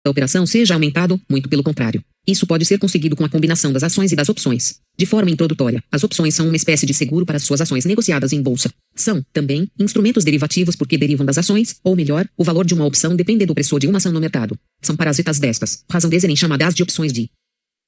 da operação seja aumentado, muito pelo contrário. Isso pode ser conseguido com a combinação das ações e das opções. De forma introdutória, as opções são uma espécie de seguro para as suas ações negociadas em bolsa. São, também, instrumentos derivativos porque derivam das ações, ou melhor, o valor de uma opção depende do preço de uma ação no mercado. São parasitas destas, razão de serem chamadas de opções de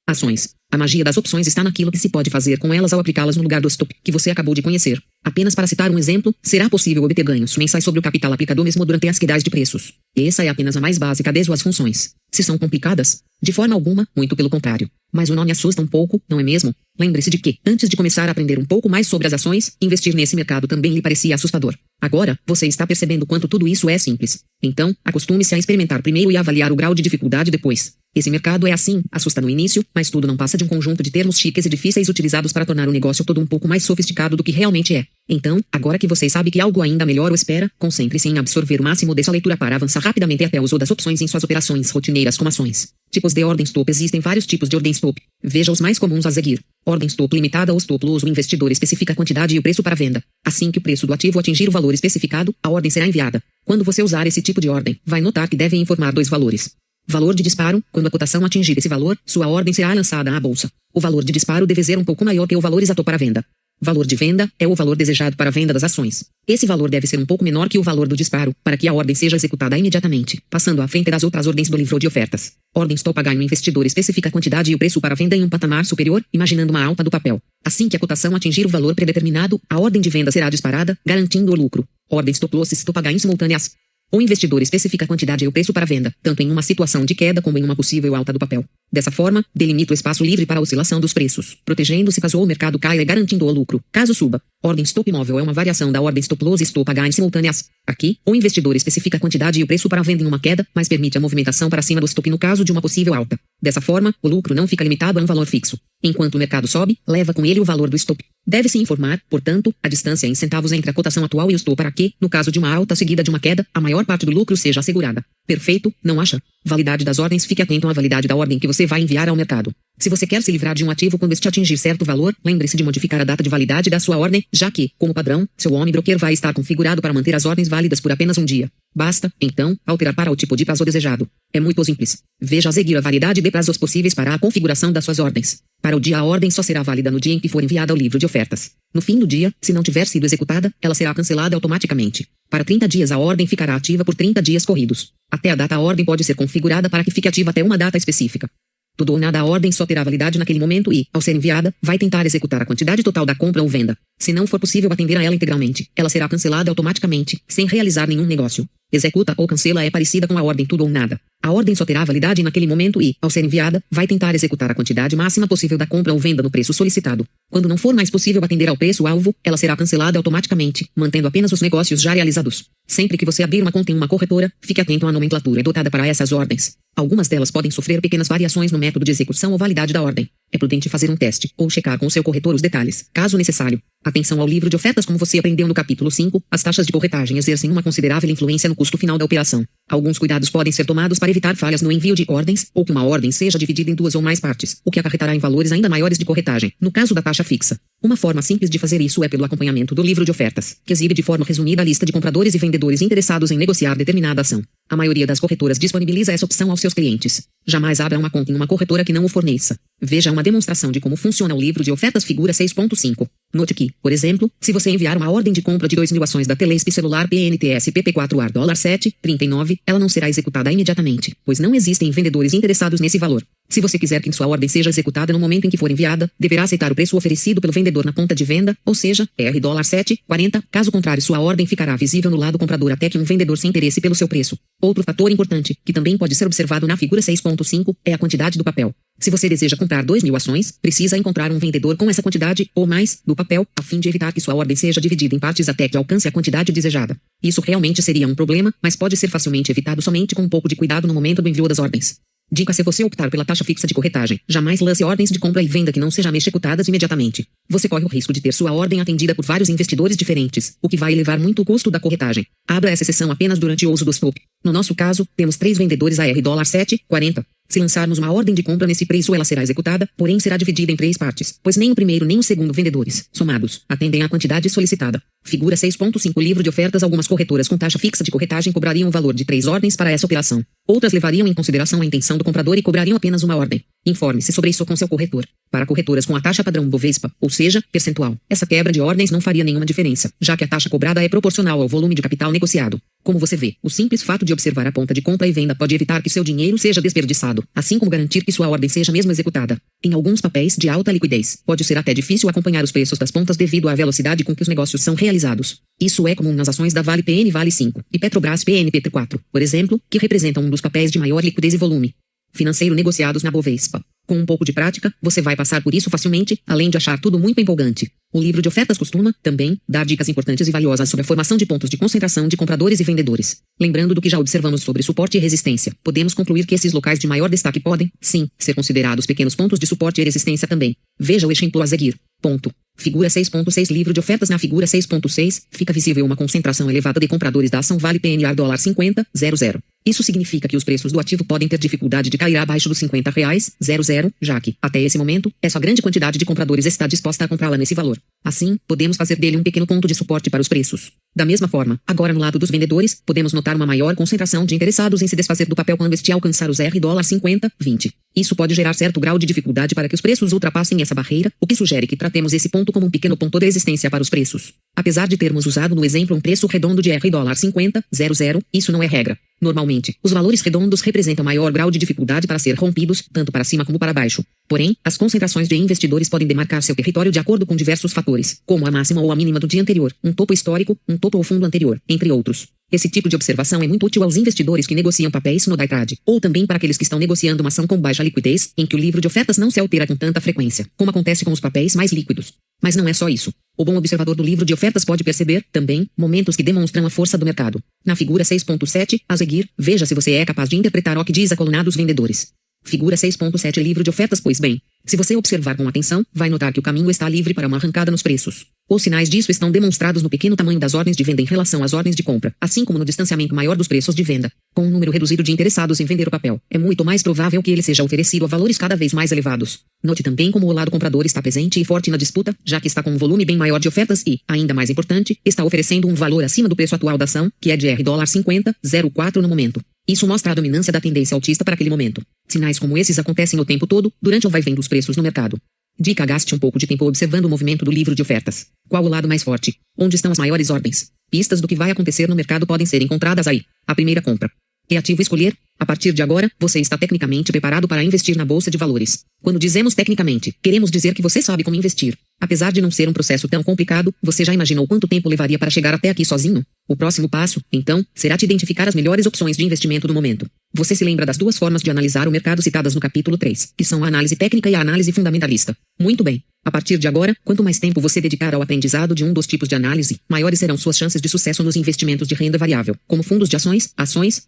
ações. A magia das opções está naquilo que se pode fazer com elas ao aplicá-las no lugar do stop, que você acabou de conhecer. Apenas para citar um exemplo, será possível obter ganhos mensais sobre o capital aplicado mesmo durante as quedas de preços. Essa é apenas a mais básica das suas funções. Se são complicadas? De forma alguma, muito pelo contrário. Mas o nome assusta um pouco, não é mesmo? Lembre-se de que, antes de começar a aprender um pouco mais sobre as ações, investir nesse mercado também lhe parecia assustador. Agora, você está percebendo quanto tudo isso é simples. Então, acostume-se a experimentar primeiro e avaliar o grau de dificuldade depois. Esse mercado é assim, assusta no início, mas tudo não passa de um conjunto de termos chiques e difíceis utilizados para tornar o negócio todo um pouco mais sofisticado do que realmente é. Então, agora que você sabe que algo ainda melhor o espera, concentre-se em absorver o máximo dessa leitura para avançar rapidamente até o uso das opções em suas operações rotineiras como ações. Tipos de ordem stop. Existem vários tipos de ordem stop. Veja os mais comuns a seguir. Ordem stop limitada ou stop loss. O investidor especifica a quantidade e o preço para venda. Assim que o preço do ativo atingir o valor especificado, a ordem será enviada. Quando você usar esse tipo de ordem, vai notar que deve informar dois valores. Valor de disparo. Quando a cotação atingir esse valor, sua ordem será lançada à bolsa. O valor de disparo deve ser um pouco maior que o valor exato para venda. Valor de venda é o valor desejado para a venda das ações. Esse valor deve ser um pouco menor que o valor do disparo, para que a ordem seja executada imediatamente, passando à frente das outras ordens do livro de ofertas. Ordem stop ganho. O investidor especifica a quantidade e o preço para a venda em um patamar superior, imaginando uma alta do papel. Assim que a cotação atingir o valor predeterminado, a ordem de venda será disparada, garantindo o lucro. Ordem stop loss. Stop ganho simultâneas. O investidor especifica a quantidade e o preço para a venda, tanto em uma situação de queda como em uma possível alta do papel. Dessa forma, delimita o espaço livre para a oscilação dos preços, protegendo-se caso o mercado caia e garantindo o lucro, caso suba. Ordem stop móvel é uma variação da ordem stop loss e stop ganho simultâneas. Aqui, o investidor especifica a quantidade e o preço para a venda em uma queda, mas permite a movimentação para cima do stop no caso de uma possível alta. Dessa forma, o lucro não fica limitado a um valor fixo. Enquanto o mercado sobe, leva com ele o valor do stop. Deve-se informar, portanto, a distância em centavos entre a cotação atual e o stop para que, no caso de uma alta seguida de uma queda, a maior parte do lucro seja assegurada. Perfeito, não acha? Validade das ordens. Fique atento à validade da ordem que você vai enviar ao mercado. Se você quer se livrar de um ativo quando este atingir certo valor, lembre-se de modificar a data de validade da sua ordem, já que, como padrão, seu home broker vai estar configurado para manter as ordens válidas por apenas um dia. Basta, então, alterar para o tipo de prazo desejado. É muito simples. Veja a seguir a variedade de prazos possíveis para a configuração das suas ordens. Para o dia, a ordem só será válida no dia em que for enviada ao livro de ofertas. No fim do dia, se não tiver sido executada, ela será cancelada automaticamente. Para 30 dias, a ordem ficará ativa por 30 dias corridos. Até a data, a ordem pode ser configurada para que fique ativa até uma data específica. Tudo ou nada, a ordem só terá validade naquele momento e, ao ser enviada, vai tentar executar a quantidade total da compra ou venda. Se não for possível atender a ela integralmente, ela será cancelada automaticamente, sem realizar nenhum negócio. Executa ou cancela é parecida com a ordem tudo ou nada. A ordem só terá validade naquele momento e, ao ser enviada, vai tentar executar a quantidade máxima possível da compra ou venda no preço solicitado. Quando não for mais possível atender ao preço-alvo, ela será cancelada automaticamente, mantendo apenas os negócios já realizados. Sempre que você abrir uma conta em uma corretora, fique atento à nomenclatura adotada para essas ordens. Algumas delas podem sofrer pequenas variações no método de execução ou validade da ordem. É prudente fazer um teste, ou checar com o seu corretor os detalhes, caso necessário. Atenção ao livro de ofertas. Como você aprendeu no capítulo 5, as taxas de corretagem exercem uma considerável influência no custo final da operação. Alguns cuidados podem ser tomados para evitar falhas no envio de ordens, ou que uma ordem seja dividida em duas ou mais partes, o que acarretará em valores ainda maiores de corretagem, no caso da taxa fixa. Uma forma simples de fazer isso é pelo acompanhamento do livro de ofertas, que exibe de forma resumida a lista de compradores e vendedores interessados em negociar determinada ação. A maioria das corretoras disponibiliza essa opção aos seus clientes. Jamais abra uma conta em uma corretora que não o forneça. Veja uma demonstração de como funciona o livro de ofertas figura 6.5. Note que, por exemplo, se você enviar uma ordem de compra de 2.000 ações da Telesp Celular PNTS PP4AR $7,39, ela não será executada imediatamente, pois não existem vendedores interessados nesse valor. Se você quiser que sua ordem seja executada no momento em que for enviada, deverá aceitar o preço oferecido pelo vendedor na ponta de venda, ou seja, R$ 7,40. Caso contrário, sua ordem ficará visível no lado comprador até que um vendedor se interesse pelo seu preço. Outro fator importante, que também pode ser observado na figura 6.5, é a quantidade do papel. Se você deseja comprar 2.000 ações, precisa encontrar um vendedor com essa quantidade, ou mais, do papel, a fim de evitar que sua ordem seja dividida em partes até que alcance a quantidade desejada. Isso realmente seria um problema, mas pode ser facilmente evitado somente com um pouco de cuidado no momento do envio das ordens. Dica: se você optar pela taxa fixa de corretagem, jamais lance ordens de compra e venda que não sejam executadas imediatamente. Você corre o risco de ter sua ordem atendida por vários investidores diferentes, o que vai elevar muito o custo da corretagem. Abra essa exceção apenas durante o uso do stop. No nosso caso, temos 3 vendedores a R$ 7,40. Se lançarmos uma ordem de compra nesse preço, ela será executada, porém será dividida em 3 partes, pois nem o primeiro nem o segundo vendedores, somados, atendem à quantidade solicitada. Figura 6.5. Livro de ofertas. Algumas corretoras com taxa fixa de corretagem cobrariam o valor de 3 ordens para essa operação. Outras levariam em consideração a intenção do comprador e cobrariam apenas uma ordem. Informe-se sobre isso com seu corretor. Para corretoras com a taxa padrão Bovespa, ou seja, percentual, essa quebra de ordens não faria nenhuma diferença, já que a taxa cobrada é proporcional ao volume de capital negociado. Como você vê, o simples fato de observar a ponta de compra e venda pode evitar que seu dinheiro seja desperdiçado, assim como garantir que sua ordem seja mesmo executada. Em alguns papéis de alta liquidez, pode ser até difícil acompanhar os preços das pontas devido à velocidade com que os negócios são realizados. Isso é comum nas ações da Vale PN Vale 5 e Petrobras PNPT 4, por exemplo, que representam um dos papéis de maior liquidez e volume financeiro negociados na Bovespa. Com um pouco de prática, você vai passar por isso facilmente, além de achar tudo muito empolgante. O livro de ofertas costuma, também, dar dicas importantes e valiosas sobre a formação de pontos de concentração de compradores e vendedores. Lembrando do que já observamos sobre suporte e resistência, podemos concluir que esses locais de maior destaque podem, sim, ser considerados pequenos pontos de suporte e resistência também. Veja o exemplo a seguir. Ponto. Figura 6.6 Livro de ofertas. Na figura 6.6, fica visível uma concentração elevada de compradores da ação Vale PNR $50,00. Isso significa que os preços do ativo podem ter dificuldade de cair abaixo dos R$50,00, já que, até esse momento, essa grande quantidade de compradores está disposta a comprá-la nesse valor. Assim, podemos fazer dele um pequeno ponto de suporte para os preços. Da mesma forma, agora no lado dos vendedores, podemos notar uma maior concentração de interessados em se desfazer do papel quando este alcançar os $50,20. Isso pode gerar certo grau de dificuldade para que os preços ultrapassem essa barreira, o que sugere que tratemos esse ponto como um pequeno ponto de resistência para os preços. Apesar de termos usado no exemplo um preço redondo de $50,00, isso não é regra. Normalmente, os valores redondos representam maior grau de dificuldade para ser rompidos, tanto para cima como para baixo. Porém, as concentrações de investidores podem demarcar seu território de acordo com diversos fatores, como a máxima ou a mínima do dia anterior, um topo histórico, um topo ou fundo anterior, entre outros. Esse tipo de observação é muito útil aos investidores que negociam papéis no day trade, ou também para aqueles que estão negociando uma ação com baixa liquidez, em que o livro de ofertas não se altera com tanta frequência, como acontece com os papéis mais líquidos. Mas não é só isso. O bom observador do livro de ofertas pode perceber, também, momentos que demonstram a força do mercado. Na figura 6.7, a seguir, veja se você é capaz de interpretar o que diz a coluna dos vendedores. Figura 6.7 Livro de ofertas. Pois bem, se você observar com atenção, vai notar que o caminho está livre para uma arrancada nos preços. Os sinais disso estão demonstrados no pequeno tamanho das ordens de venda em relação às ordens de compra, assim como no distanciamento maior dos preços de venda. Com um número reduzido de interessados em vender o papel, é muito mais provável que ele seja oferecido a valores cada vez mais elevados. Note também como o lado comprador está presente e forte na disputa, já que está com um volume bem maior de ofertas e, ainda mais importante, está oferecendo um valor acima do preço atual da ação, que é de $50,04 no momento. Isso mostra a dominância da tendência altista para aquele momento. Sinais como esses acontecem o tempo todo, durante o vai-vem dos preços no mercado. Dica: gaste um pouco de tempo observando o movimento do livro de ofertas. Qual o lado mais forte? Onde estão as maiores ordens? Pistas do que vai acontecer no mercado podem ser encontradas aí. A primeira compra. Que ativo escolher? A partir de agora, você está tecnicamente preparado para investir na bolsa de valores. Quando dizemos tecnicamente, queremos dizer que você sabe como investir. Apesar de não ser um processo tão complicado, você já imaginou quanto tempo levaria para chegar até aqui sozinho? O próximo passo, então, será te identificar as melhores opções de investimento do momento. Você se lembra das duas formas de analisar o mercado citadas no capítulo 3, que são a análise técnica e a análise fundamentalista. Muito bem. A partir de agora, quanto mais tempo você dedicar ao aprendizado de um dos tipos de análise, maiores serão suas chances de sucesso nos investimentos de renda variável, como fundos de ações,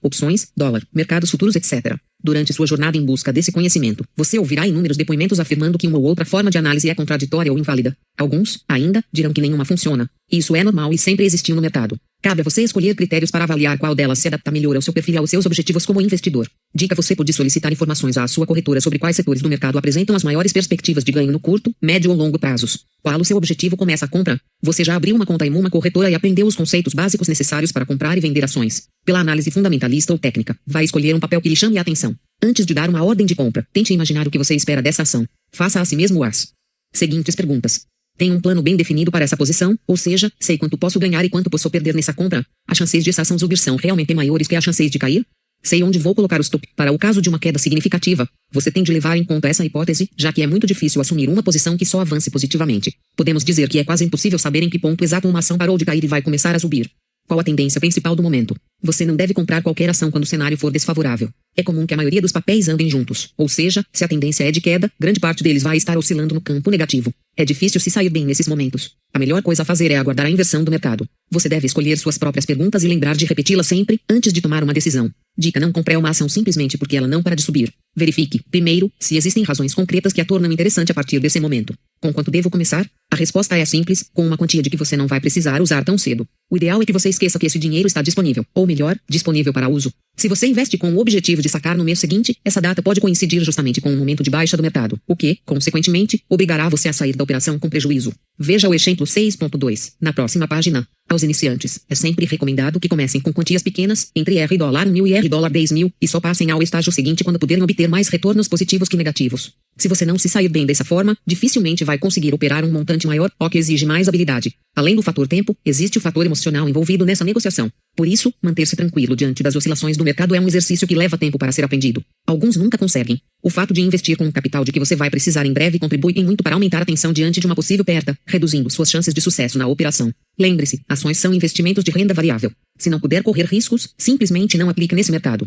opções, dólar, mercados futuros, etc. Durante sua jornada em busca desse conhecimento, você ouvirá inúmeros depoimentos afirmando que uma ou outra forma de análise é contraditória ou inválida. Alguns, ainda, dirão que nenhuma funciona. Isso é normal e sempre existiu no mercado. Cabe a você escolher critérios para avaliar qual delas se adapta melhor ao seu perfil e aos seus objetivos como investidor. Dica: você pode solicitar informações à sua corretora sobre quais setores do mercado apresentam as maiores perspectivas de ganho no curto, médio ou longo prazos. Qual o seu objetivo com essa compra? Você já abriu uma conta em uma corretora e aprendeu os conceitos básicos necessários para comprar e vender ações. Pela análise fundamentalista ou técnica, vai escolher um papel que lhe chame a atenção. Antes de dar uma ordem de compra, tente imaginar o que você espera dessa ação. Faça a si mesmo as seguintes perguntas. Tenho um plano bem definido para essa posição, ou seja, sei quanto posso ganhar e quanto posso perder nessa compra. As chances de essa ação subir são realmente maiores que as chances de cair? Sei onde vou colocar o stop para o caso de uma queda significativa. Você tem de levar em conta essa hipótese, já que é muito difícil assumir uma posição que só avance positivamente. Podemos dizer que é quase impossível saber em que ponto exato uma ação parou de cair e vai começar a subir. Qual a tendência principal do momento? Você não deve comprar qualquer ação quando o cenário for desfavorável. É comum que a maioria dos papéis andem juntos, ou seja, se a tendência é de queda, grande parte deles vai estar oscilando no campo negativo. É difícil se sair bem nesses momentos. A melhor coisa a fazer é aguardar a inversão do mercado. Você deve escolher suas próprias perguntas e lembrar de repeti-las sempre, antes de tomar uma decisão. Dica: não compre uma ação simplesmente porque ela não para de subir. Verifique, primeiro, se existem razões concretas que a tornam interessante a partir desse momento. Com quanto devo começar? A resposta é simples, com uma quantia de que você não vai precisar usar tão cedo. O ideal é que você esqueça que esse dinheiro está disponível, ou melhor, disponível para uso. Se você investe com o objetivo de sacar no mês seguinte, essa data pode coincidir justamente com um momento de baixa do mercado, o que, consequentemente, obrigará você a sair da operação com prejuízo. Veja o exemplo 6.2, na próxima página. Aos iniciantes, é sempre recomendado que comecem com quantias pequenas, entre $1.000 e $10.000, e só passem ao estágio seguinte quando puderem obter mais retornos positivos que negativos. Se você não se sair bem dessa forma, dificilmente vai conseguir operar um montante maior, o que exige mais habilidade. Além do fator tempo, existe o fator emocional envolvido nessa negociação. Por isso, manter-se tranquilo diante das oscilações do mercado é um exercício que leva tempo para ser aprendido. Alguns nunca conseguem. O fato de investir com um capital de que você vai precisar em breve contribui em muito para aumentar a tensão diante de uma possível perda, reduzindo suas chances de sucesso na operação. Lembre-se, ações são investimentos de renda variável. Se não puder correr riscos, simplesmente não aplique nesse mercado.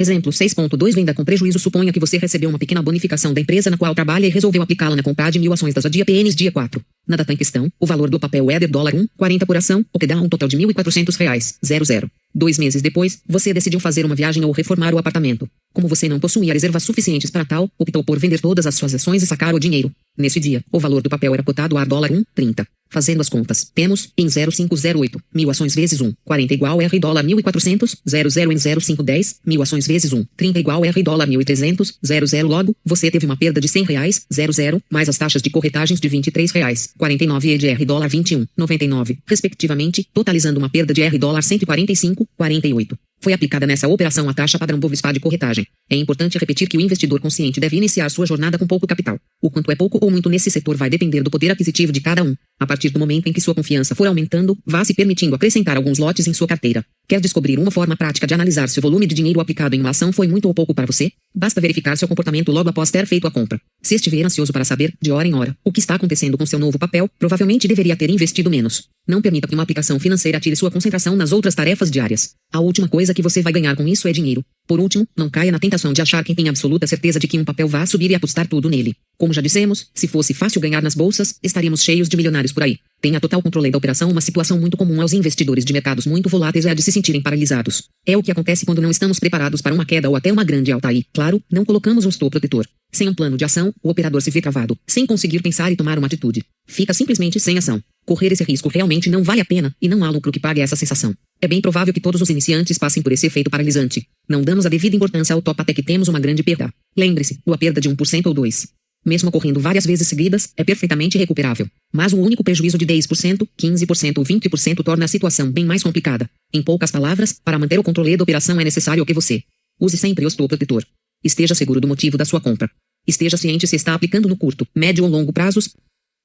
Exemplo 6.2 Venda com prejuízo. Suponha que você recebeu uma pequena bonificação da empresa na qual trabalha e resolveu aplicá-la na compra de 1.000 ações das ADIAPNs dia 4. Na data em questão, o valor do papel é de $1, 40 por ação, o que dá um total de R$1.400. 2 meses depois, você decidiu fazer uma viagem ou reformar o apartamento. Como você não possuía reservas suficientes para tal, optou por vender todas as suas ações e sacar o dinheiro. Nesse dia, o valor do papel era cotado a $1,30. Fazendo as contas, temos, em 0508, 1.000 ações vezes 1, 40 igual R$ 1.400, 00 em 0510, 1.000 ações vezes 1, 30 igual R$ 1.300, 00 logo, você teve uma perda de R$100, 00, mais as taxas de corretagens de R$23, 49 e de R$ 21,99, respectivamente, totalizando uma perda de R$ 145,48. Foi aplicada nessa operação a taxa padrão Bovespa de corretagem. É importante repetir que o investidor consciente deve iniciar sua jornada com pouco capital. O quanto é pouco ou muito nesse setor vai depender do poder aquisitivo de cada um. A partir do momento em que sua confiança for aumentando, vá se permitindo acrescentar alguns lotes em sua carteira. Quer descobrir uma forma prática de analisar se o volume de dinheiro aplicado em uma ação foi muito ou pouco para você? Basta verificar seu comportamento logo após ter feito a compra. Se estiver ansioso para saber, de hora em hora, o que está acontecendo com seu novo papel, provavelmente deveria ter investido menos. Não permita que uma aplicação financeira tire sua concentração nas outras tarefas diárias. A última coisa que você vai ganhar com isso é dinheiro. Por último, não caia na tentação de achar que tem absoluta certeza de que um papel vá subir e apostar tudo nele. Como já dissemos, se fosse fácil ganhar nas bolsas, estaríamos cheios de milionários por aí. Tenha total controle da operação. Uma situação muito comum aos investidores de mercados muito voláteis é a de se sentirem paralisados. É o que acontece quando não estamos preparados para uma queda ou até uma grande alta e, claro, não colocamos um stop protetor. Sem um plano de ação, o operador se vê travado, sem conseguir pensar e tomar uma atitude. Fica simplesmente sem ação. Correr esse risco realmente não vale a pena, e não há lucro que pague essa sensação. É bem provável que todos os iniciantes passem por esse efeito paralisante. Não damos a devida importância ao top até que temos uma grande perda. Lembre-se, a perda de 1% ou 2%. Mesmo ocorrendo várias vezes seguidas, é perfeitamente recuperável. Mas um único prejuízo de 10%, 15% ou 20% torna a situação bem mais complicada. Em poucas palavras, para manter o controle da operação é necessário que você use sempre o stop protetor. Esteja seguro do motivo da sua compra. Esteja ciente se está aplicando no curto, médio ou longo prazos.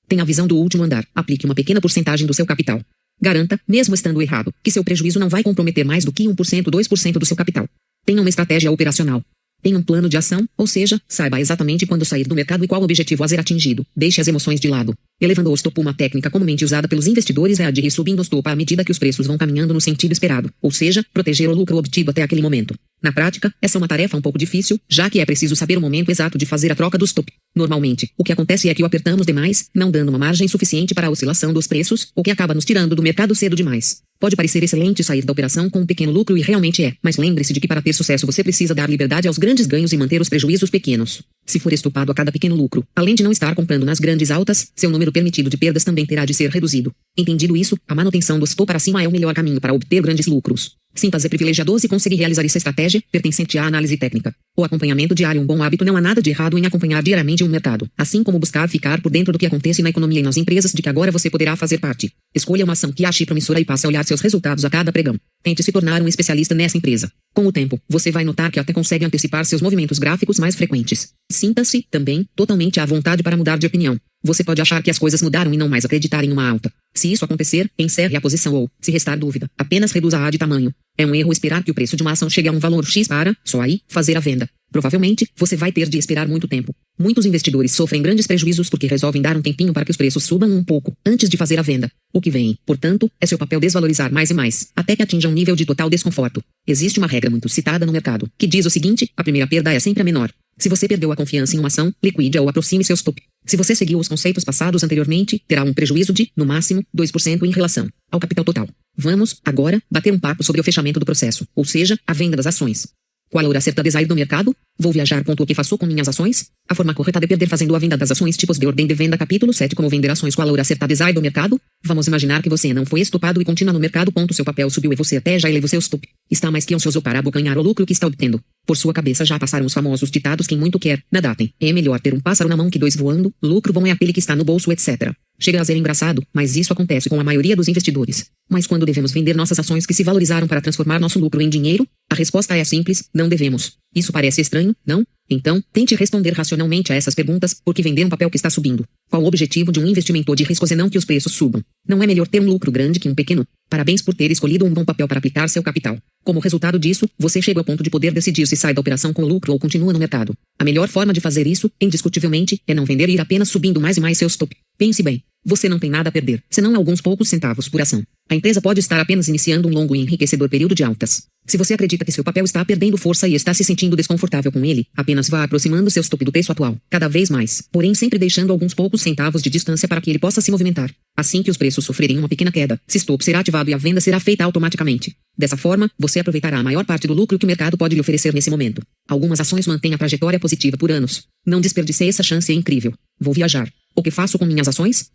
Tenha a visão do último andar. Aplique uma pequena porcentagem do seu capital. Garanta, mesmo estando errado, que seu prejuízo não vai comprometer mais do que 1%, 2% do seu capital. Tenha uma estratégia operacional. Tenha um plano de ação, ou seja, saiba exatamente quando sair do mercado e qual objetivo a ser atingido. Deixe as emoções de lado. Elevando o stop. Uma técnica comumente usada pelos investidores é a de ir subindo o stop à medida que os preços vão caminhando no sentido esperado, ou seja, proteger o lucro obtido até aquele momento. Na prática, essa é uma tarefa um pouco difícil, já que é preciso saber o momento exato de fazer a troca do stop. Normalmente, o que acontece é que o apertamos demais, não dando uma margem suficiente para a oscilação dos preços, o que acaba nos tirando do mercado cedo demais. Pode parecer excelente sair da operação com um pequeno lucro e realmente é, mas lembre-se de que para ter sucesso você precisa dar liberdade aos grandes ganhos e manter os prejuízos pequenos. Se for estopado a cada pequeno lucro, além de não estar comprando nas grandes altas, seu número permitido de perdas também terá de ser reduzido. Entendido isso, a manutenção do stop para cima é o melhor caminho para obter grandes lucros. Sinta-se privilegiado se conseguir realizar essa estratégia, pertencente à análise técnica. O acompanhamento diário é um bom hábito. Não há nada de errado em acompanhar diariamente um mercado, assim como buscar ficar por dentro do que acontece na economia e nas empresas de que agora você poderá fazer parte. Escolha uma ação que ache promissora e passe a olhar seus resultados a cada pregão. Tente se tornar um especialista nessa empresa. Com o tempo, você vai notar que até consegue antecipar seus movimentos gráficos mais frequentes. Sinta-se, também, totalmente à vontade para mudar de opinião. Você pode achar que as coisas mudaram e não mais acreditar em uma alta. Se isso acontecer, encerre a posição ou, se restar dúvida, apenas reduza-a de tamanho. É um erro esperar que o preço de uma ação chegue a um valor X para, só aí, fazer a venda. Provavelmente, você vai ter de esperar muito tempo. Muitos investidores sofrem grandes prejuízos porque resolvem dar um tempinho para que os preços subam um pouco, antes de fazer a venda. O que vem, portanto, é seu papel desvalorizar mais e mais, até que atinja um nível de total desconforto. Existe uma regra muito citada no mercado, que diz o seguinte: a primeira perda é sempre a menor. Se você perdeu a confiança em uma ação, liquide-a ou aproxime seu stop. Se você seguiu os conceitos passados anteriormente, terá um prejuízo de, no máximo, 2% em relação ao capital total. Vamos, agora, bater um papo sobre o fechamento do processo, ou seja, a venda das ações. Qual a hora certa de sair do mercado? Vou viajar. O que faço com minhas ações? A forma correta de perder fazendo a venda das ações. Tipos de ordem de venda. Capítulo 7. Como vender ações com a hora acertada. Sai do mercado. Vamos imaginar que você não foi estopado e continua no mercado. Seu papel subiu e você até já elevou seu stop. Está mais que ansioso para abocanhar o lucro que está obtendo. Por sua cabeça já passaram os famosos ditados: quem muito quer, nada tem. É melhor ter um pássaro na mão que dois voando. Lucro bom é aquele que está no bolso, etc. Chega a ser engraçado, mas isso acontece com a maioria dos investidores. Mas quando devemos vender nossas ações que se valorizaram para transformar nosso lucro em dinheiro? A resposta é simples: não devemos. Isso parece estranho, não? Então, tente responder racionalmente a essas perguntas. Por que vender um papel que está subindo? Qual o objetivo de um investimento de risco senão que os preços subam? Não é melhor ter um lucro grande que um pequeno? Parabéns por ter escolhido um bom papel para aplicar seu capital. Como resultado disso, você chega ao ponto de poder decidir se sai da operação com lucro ou continua no mercado. A melhor forma de fazer isso, indiscutivelmente, é não vender e ir apenas subindo mais e mais seu stop. Pense bem. Você não tem nada a perder, senão alguns poucos centavos por ação. A empresa pode estar apenas iniciando um longo e enriquecedor período de altas. Se você acredita que seu papel está perdendo força e está se sentindo desconfortável com ele, apenas vá aproximando seu stop do preço atual, cada vez mais, porém sempre deixando alguns poucos centavos de distância para que ele possa se movimentar. Assim que os preços sofrerem uma pequena queda, seu stop será ativado e a venda será feita automaticamente. Dessa forma, você aproveitará a maior parte do lucro que o mercado pode lhe oferecer nesse momento. Algumas ações mantêm a trajetória positiva por anos. Não desperdice essa chance, é incrível. Vou viajar. O que faço com minhas ações?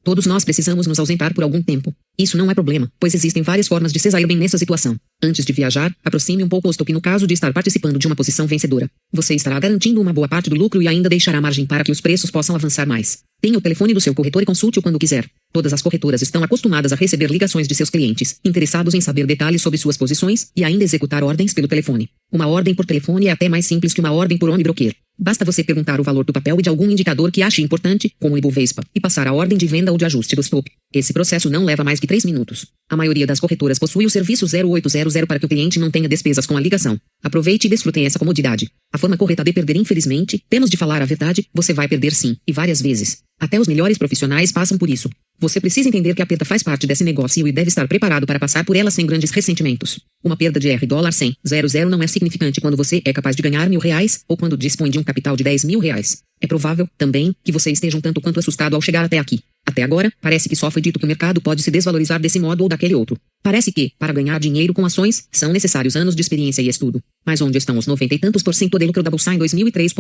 Todos nós precisamos nos ausentar por algum tempo. Isso não é problema, pois existem várias formas de se sair bem nessa situação. Antes de viajar, aproxime um pouco o stop no caso de estar participando de uma posição vencedora. Você estará garantindo uma boa parte do lucro e ainda deixará margem para que os preços possam avançar mais. Tenha o telefone do seu corretor e consulte-o quando quiser. Todas as corretoras estão acostumadas a receber ligações de seus clientes, interessados em saber detalhes sobre suas posições e ainda executar ordens pelo telefone. Uma ordem por telefone é até mais simples que uma ordem por onibroker. Basta você perguntar o valor do papel e de algum indicador que ache importante, como o Ibovespa, e passar a ordem de venda ou de ajuste do stop. Esse processo não leva mais que 3 minutos. A maioria das corretoras possui o serviço 0800 para que o cliente não tenha despesas com a ligação. Aproveite e desfrute essa comodidade. A forma correta de perder, infelizmente, temos de falar a verdade, você vai perder sim, e várias vezes. Até os melhores profissionais passam por isso. Você precisa entender que a perda faz parte desse negócio e deve estar preparado para passar por ela sem grandes ressentimentos. Uma perda de $100,000 não é significante quando você é capaz de ganhar R$1.000 ou quando dispõe de um capital de R$10.000. É provável, também, que você esteja um tanto quanto assustado ao chegar até aqui. Até agora, parece que só foi dito que o mercado pode se desvalorizar desse modo ou daquele outro. Parece que, para ganhar dinheiro com ações, são necessários anos de experiência e estudo. Mas onde estão os 90 e tantos % de lucro da bolsa em 2003?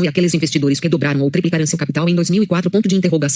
E aqueles investidores que dobraram ou triplicaram seu capital em 2004?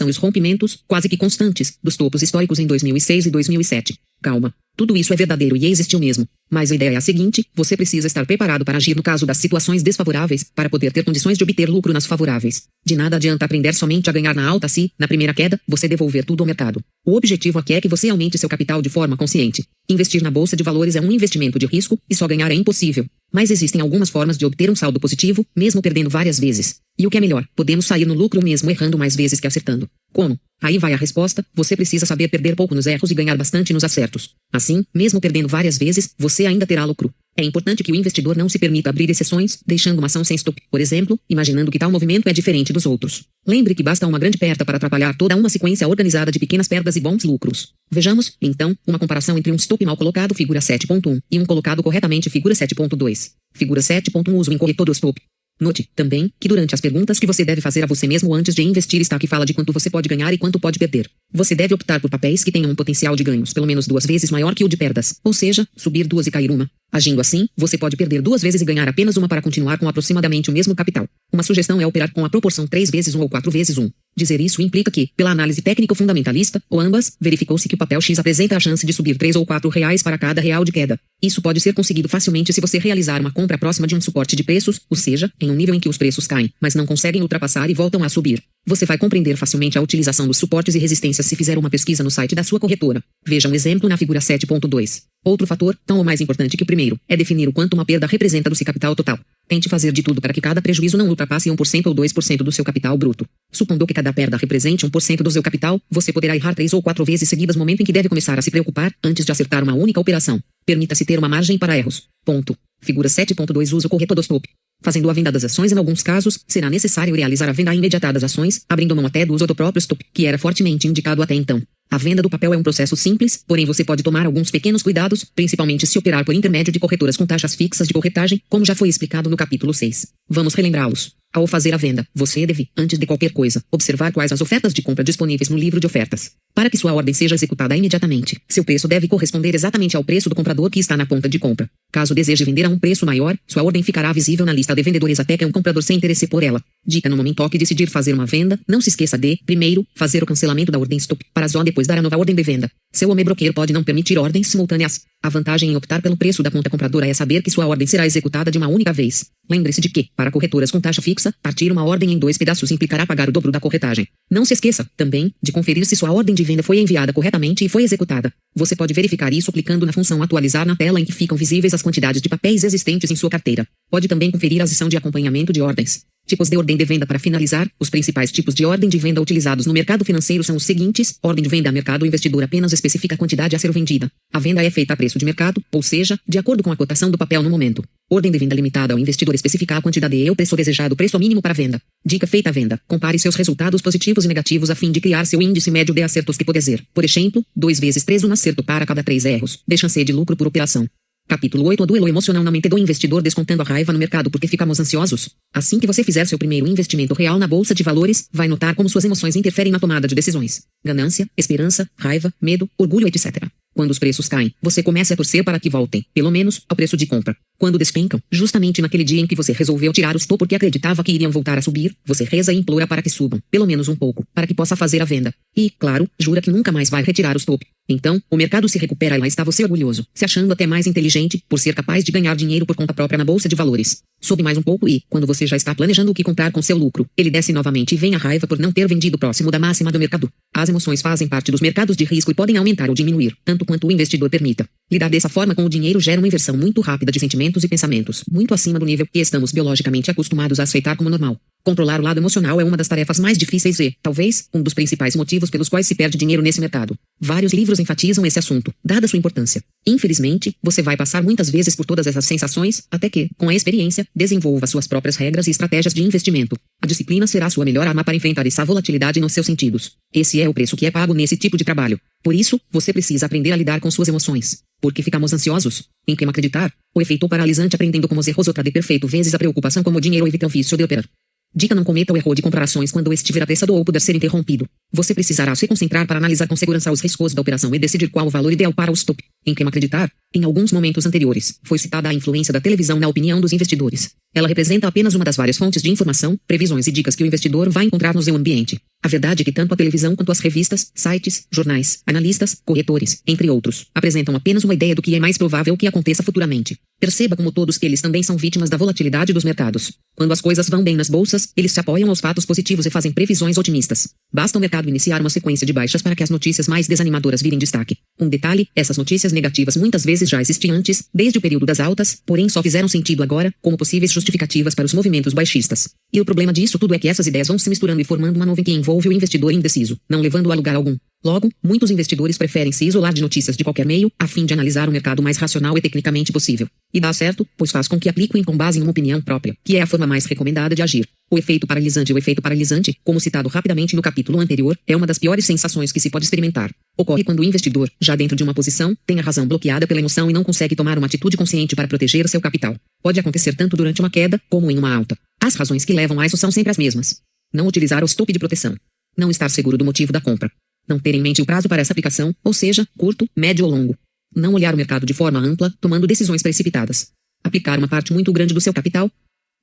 E os rompimentos, quase que constantes, dos topos históricos em 2006 e 2007. Calma. Tudo isso é verdadeiro e existiu mesmo. Mas a ideia é a seguinte: você precisa estar preparado para agir no caso das situações desfavoráveis, para poder ter condições de obter lucro nas favoráveis. De nada adianta aprender somente a ganhar na alta se, na primeira queda, você devolver tudo ao mercado. O objetivo aqui é que você aumente seu capital de forma consciente. Investir na bolsa de valores é um investimento de risco, e só ganhar é impossível. Mas existem algumas formas de obter um saldo positivo, mesmo perdendo várias vezes. E o que é melhor, podemos sair no lucro mesmo errando mais vezes que acertando. Como? Aí vai a resposta: você precisa saber perder pouco nos erros e ganhar bastante nos acertos. Assim, mesmo perdendo várias vezes, você ainda terá lucro. É importante que o investidor não se permita abrir exceções, deixando uma ação sem stop, por exemplo, imaginando que tal movimento é diferente dos outros. Lembre que basta uma grande perda para atrapalhar toda uma sequência organizada de pequenas perdas e bons lucros. Vejamos, então, uma comparação entre um stop mal colocado, figura 7.1, e um colocado corretamente, figura 7.2. Figura 7.1 Uso incorreto do stop. Note, também, que durante as perguntas que você deve fazer a você mesmo antes de investir está que fala de quanto você pode ganhar e quanto pode perder. Você deve optar por papéis que tenham um potencial de ganhos pelo menos 2 vezes maior que o de perdas, ou seja, subir 2 e cair 1. Agindo assim, você pode perder 2 vezes e ganhar apenas 1 para continuar com aproximadamente o mesmo capital. Uma sugestão é operar com a proporção 3 vezes 1 ou 4 vezes 1. Dizer isso implica que, pela análise técnico-fundamentalista, ou ambas, verificou-se que o papel X apresenta a chance de subir 3 ou 4 reais para cada real de queda. Isso pode ser conseguido facilmente se você realizar uma compra próxima de um suporte de preços, ou seja, em um nível em que os preços caem, mas não conseguem ultrapassar e voltam a subir. Você vai compreender facilmente a utilização dos suportes e resistências se fizer uma pesquisa no site da sua corretora. Veja um exemplo na figura 7.2. Outro fator, tão ou mais importante que o primeiro, é definir o quanto uma perda representa do seu capital total. Tente fazer de tudo para que cada prejuízo não ultrapasse 1% ou 2% do seu capital bruto. Supondo que cada perda represente 1% do seu capital, você poderá errar 3 ou 4 vezes seguidas, momento em que deve começar a se preocupar antes de acertar uma única operação. Permita-se ter uma margem para erros. Ponto. Figura 7.2 Uso correto do stop. Fazendo a venda das ações, em alguns casos, será necessário realizar a venda imediata das ações, abrindo mão até do uso do próprio stop, que era fortemente indicado até então. A venda do papel é um processo simples, porém você pode tomar alguns pequenos cuidados, principalmente se operar por intermédio de corretoras com taxas fixas de corretagem, como já foi explicado no capítulo 6. Vamos relembrá-los. Ao fazer a venda, você deve, antes de qualquer coisa, observar quais as ofertas de compra disponíveis no livro de ofertas. Para que sua ordem seja executada imediatamente, seu preço deve corresponder exatamente ao preço do comprador que está na ponta de compra. Caso deseje vender a um preço maior, sua ordem ficará visível na lista de vendedores até que um comprador se interesse por ela. Dica: no momento que decidir fazer uma venda, não se esqueça de, primeiro, fazer o cancelamento da ordem stop, para só depois dar a nova ordem de venda. Seu home broker pode não permitir ordens simultâneas. A vantagem em optar pelo preço da conta compradora é saber que sua ordem será executada de uma única vez. Lembre-se de que, para corretoras com taxa fixa, partir uma ordem em 2 pedaços implicará pagar o dobro da corretagem. Não se esqueça, também, de conferir se sua ordem de venda foi enviada corretamente e foi executada. Você pode verificar isso clicando na função atualizar na tela em que ficam visíveis as quantidades de papéis existentes em sua carteira. Pode também conferir a seção de acompanhamento de ordens. Tipos de ordem de venda. Para finalizar, os principais tipos de ordem de venda utilizados no mercado financeiro são os seguintes. Ordem de venda a mercado. O investidor apenas especifica a quantidade a ser vendida. A venda é feita a preço de mercado, ou seja, de acordo com a cotação do papel no momento. Ordem de venda limitada. O investidor especifica a quantidade e o preço desejado, preço mínimo para a venda. Dica: feita a venda, compare seus resultados positivos e negativos a fim de criar seu índice médio de acertos que pode ser, por exemplo, 2 vezes 3 um acerto para cada 3 erros, de chance de lucro por operação. Capítulo 8. O duelo emocional na mente do investidor, descontando a raiva no mercado porque ficamos ansiosos. Assim que você fizer seu primeiro investimento real na bolsa de valores, vai notar como suas emoções interferem na tomada de decisões. Ganância, esperança, raiva, medo, orgulho, etc. Quando os preços caem, você começa a torcer para que voltem, pelo menos, ao preço de compra. Quando despencam, justamente naquele dia em que você resolveu tirar os porque acreditava que iriam voltar a subir, você reza e implora para que subam, pelo menos um pouco, para que possa fazer a venda. E, claro, jura que nunca mais vai retirar os top. Então, o mercado se recupera e lá está você orgulhoso, se achando até mais inteligente, por ser capaz de ganhar dinheiro por conta própria na bolsa de valores. Sobe mais um pouco e, quando você já está planejando o que comprar com seu lucro, ele desce novamente e vem a raiva por não ter vendido próximo da máxima do mercado. As emoções fazem parte dos mercados de risco e podem aumentar ou diminuir, tanto quanto o investidor permita. Lidar dessa forma com o dinheiro gera uma inversão muito rápida de sentimentos e pensamentos, muito acima do nível que estamos biologicamente acostumados a aceitar como normal. Controlar o lado emocional é uma das tarefas mais difíceis e, talvez, um dos principais motivos pelos quais se perde dinheiro nesse mercado. Vários livros enfatizam esse assunto, dada sua importância. Infelizmente, você vai passar muitas vezes por todas essas sensações, até que, com a experiência, desenvolva suas próprias regras e estratégias de investimento. A disciplina será sua melhor arma para enfrentar essa volatilidade nos seus sentidos. Esse é o preço que é pago nesse tipo de trabalho. Por isso, você precisa aprender a lidar com suas emoções. Porque ficamos ansiosos? Em quem acreditar? O efeito paralisante aprendendo como os erros outra de perfeito vezes a preocupação como o dinheiro evita o vício de operar. Dica: não cometa o erro de comprar ações quando estiver apressado ou puder ser interrompido. Você precisará se concentrar para analisar com segurança os riscos da operação e decidir qual o valor ideal para o stop. Em quem acreditar? Em alguns momentos anteriores, foi citada a influência da televisão na opinião dos investidores. Ela representa apenas uma das várias fontes de informação, previsões e dicas que o investidor vai encontrar no seu ambiente. A verdade é que tanto a televisão quanto as revistas, sites, jornais, analistas, corretores, entre outros, apresentam apenas uma ideia do que é mais provável que aconteça futuramente. Perceba como todos eles também são vítimas da volatilidade dos mercados. Quando as coisas vão bem nas bolsas, eles se apoiam aos fatos positivos e fazem previsões otimistas. Basta o mercado iniciar uma sequência de baixas para que as notícias mais desanimadoras virem destaque. Um detalhe: essas notícias negativas muitas vezes já existiam antes, desde o período das altas, porém só fizeram sentido agora, como possíveis justificativas para os movimentos baixistas. E o problema disso tudo é que essas ideias vão se misturando e formando uma nuvem que envolve o investidor indeciso, não levando a lugar algum. Logo, muitos investidores preferem se isolar de notícias de qualquer meio, a fim de analisar o mercado mais racional e tecnicamente possível. E dá certo, pois faz com que apliquem com base em uma opinião própria, que é a forma mais recomendada de agir. O efeito paralisante. O efeito paralisante, como citado rapidamente no capítulo anterior, é uma das piores sensações que se pode experimentar. Ocorre quando o investidor, já dentro de uma posição, tem a razão bloqueada pela emoção e não consegue tomar uma atitude consciente para proteger seu capital. Pode acontecer tanto durante uma queda, como em uma alta. As razões que levam a isso são sempre as mesmas. Não utilizar o stop de proteção. Não estar seguro do motivo da compra. Não ter em mente o prazo para essa aplicação, ou seja, curto, médio ou longo. Não olhar o mercado de forma ampla, tomando decisões precipitadas. Aplicar uma parte muito grande do seu capital.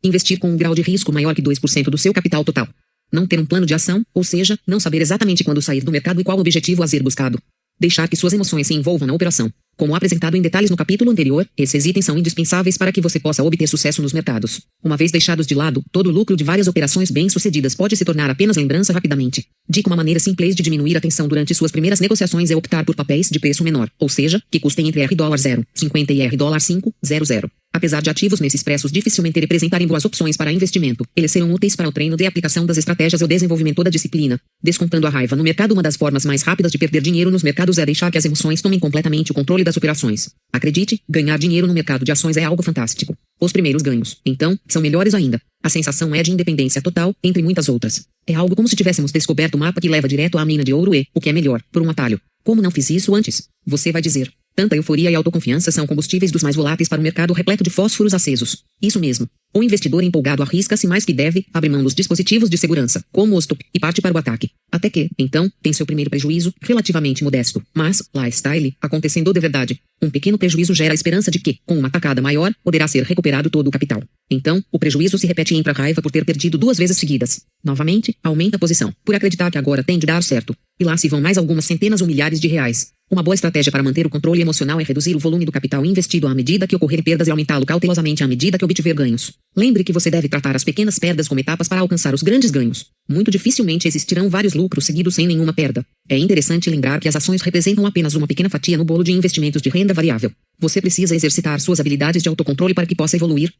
Investir com um grau de risco maior que 2% do seu capital total. Não ter um plano de ação, ou seja, não saber exatamente quando sair do mercado e qual objetivo a ser buscado. Deixar que suas emoções se envolvam na operação. Como apresentado em detalhes no capítulo anterior, esses itens são indispensáveis para que você possa obter sucesso nos mercados. Uma vez deixados de lado, todo o lucro de várias operações bem-sucedidas pode se tornar apenas lembrança rapidamente. Dica: uma maneira simples de diminuir a tensão durante suas primeiras negociações é optar por papéis de preço menor, ou seja, que custem entre $0,50 e $5,00. Apesar de ativos nesses preços dificilmente representarem boas opções para investimento, eles serão úteis para o treino de aplicação das estratégias e o desenvolvimento da disciplina. Descontando a raiva no mercado. Uma das formas mais rápidas de perder dinheiro nos mercados é deixar que as emoções tomem completamente o controle das operações. Acredite, ganhar dinheiro no mercado de ações é algo fantástico. Os primeiros ganhos, então, são melhores ainda. A sensação é de independência total, entre muitas outras. É algo como se tivéssemos descoberto o mapa que leva direto à mina de ouro e, o que é melhor, por um atalho. Como não fiz isso antes? Você vai dizer. Tanta euforia e autoconfiança são combustíveis dos mais voláteis para um mercado repleto de fósforos acesos. Isso mesmo. O investidor empolgado arrisca-se mais que deve, abre mão dos dispositivos de segurança, como o stop, e parte para o ataque. Até que, então, tem seu primeiro prejuízo, relativamente modesto. Mas, lá está ele, acontecendo de verdade. Um pequeno prejuízo gera a esperança de que, com uma tacada maior, poderá ser recuperado todo o capital. Então, o prejuízo se repete e entra a raiva por ter perdido 2 vezes seguidas. Novamente, aumenta a posição, por acreditar que agora tem de dar certo. E lá se vão mais algumas centenas ou milhares de reais. Uma boa estratégia para manter o controle emocional é reduzir o volume do capital investido à medida que ocorrerem perdas e aumentá-lo cautelosamente à medida que obtiver ganhos. Lembre que você deve tratar as pequenas perdas como etapas para alcançar os grandes ganhos. Muito dificilmente existirão vários lucros seguidos sem nenhuma perda. É interessante lembrar que as ações representam apenas uma pequena fatia no bolo de investimentos de renda variável. Você precisa exercitar suas habilidades de autocontrole para que possa evoluir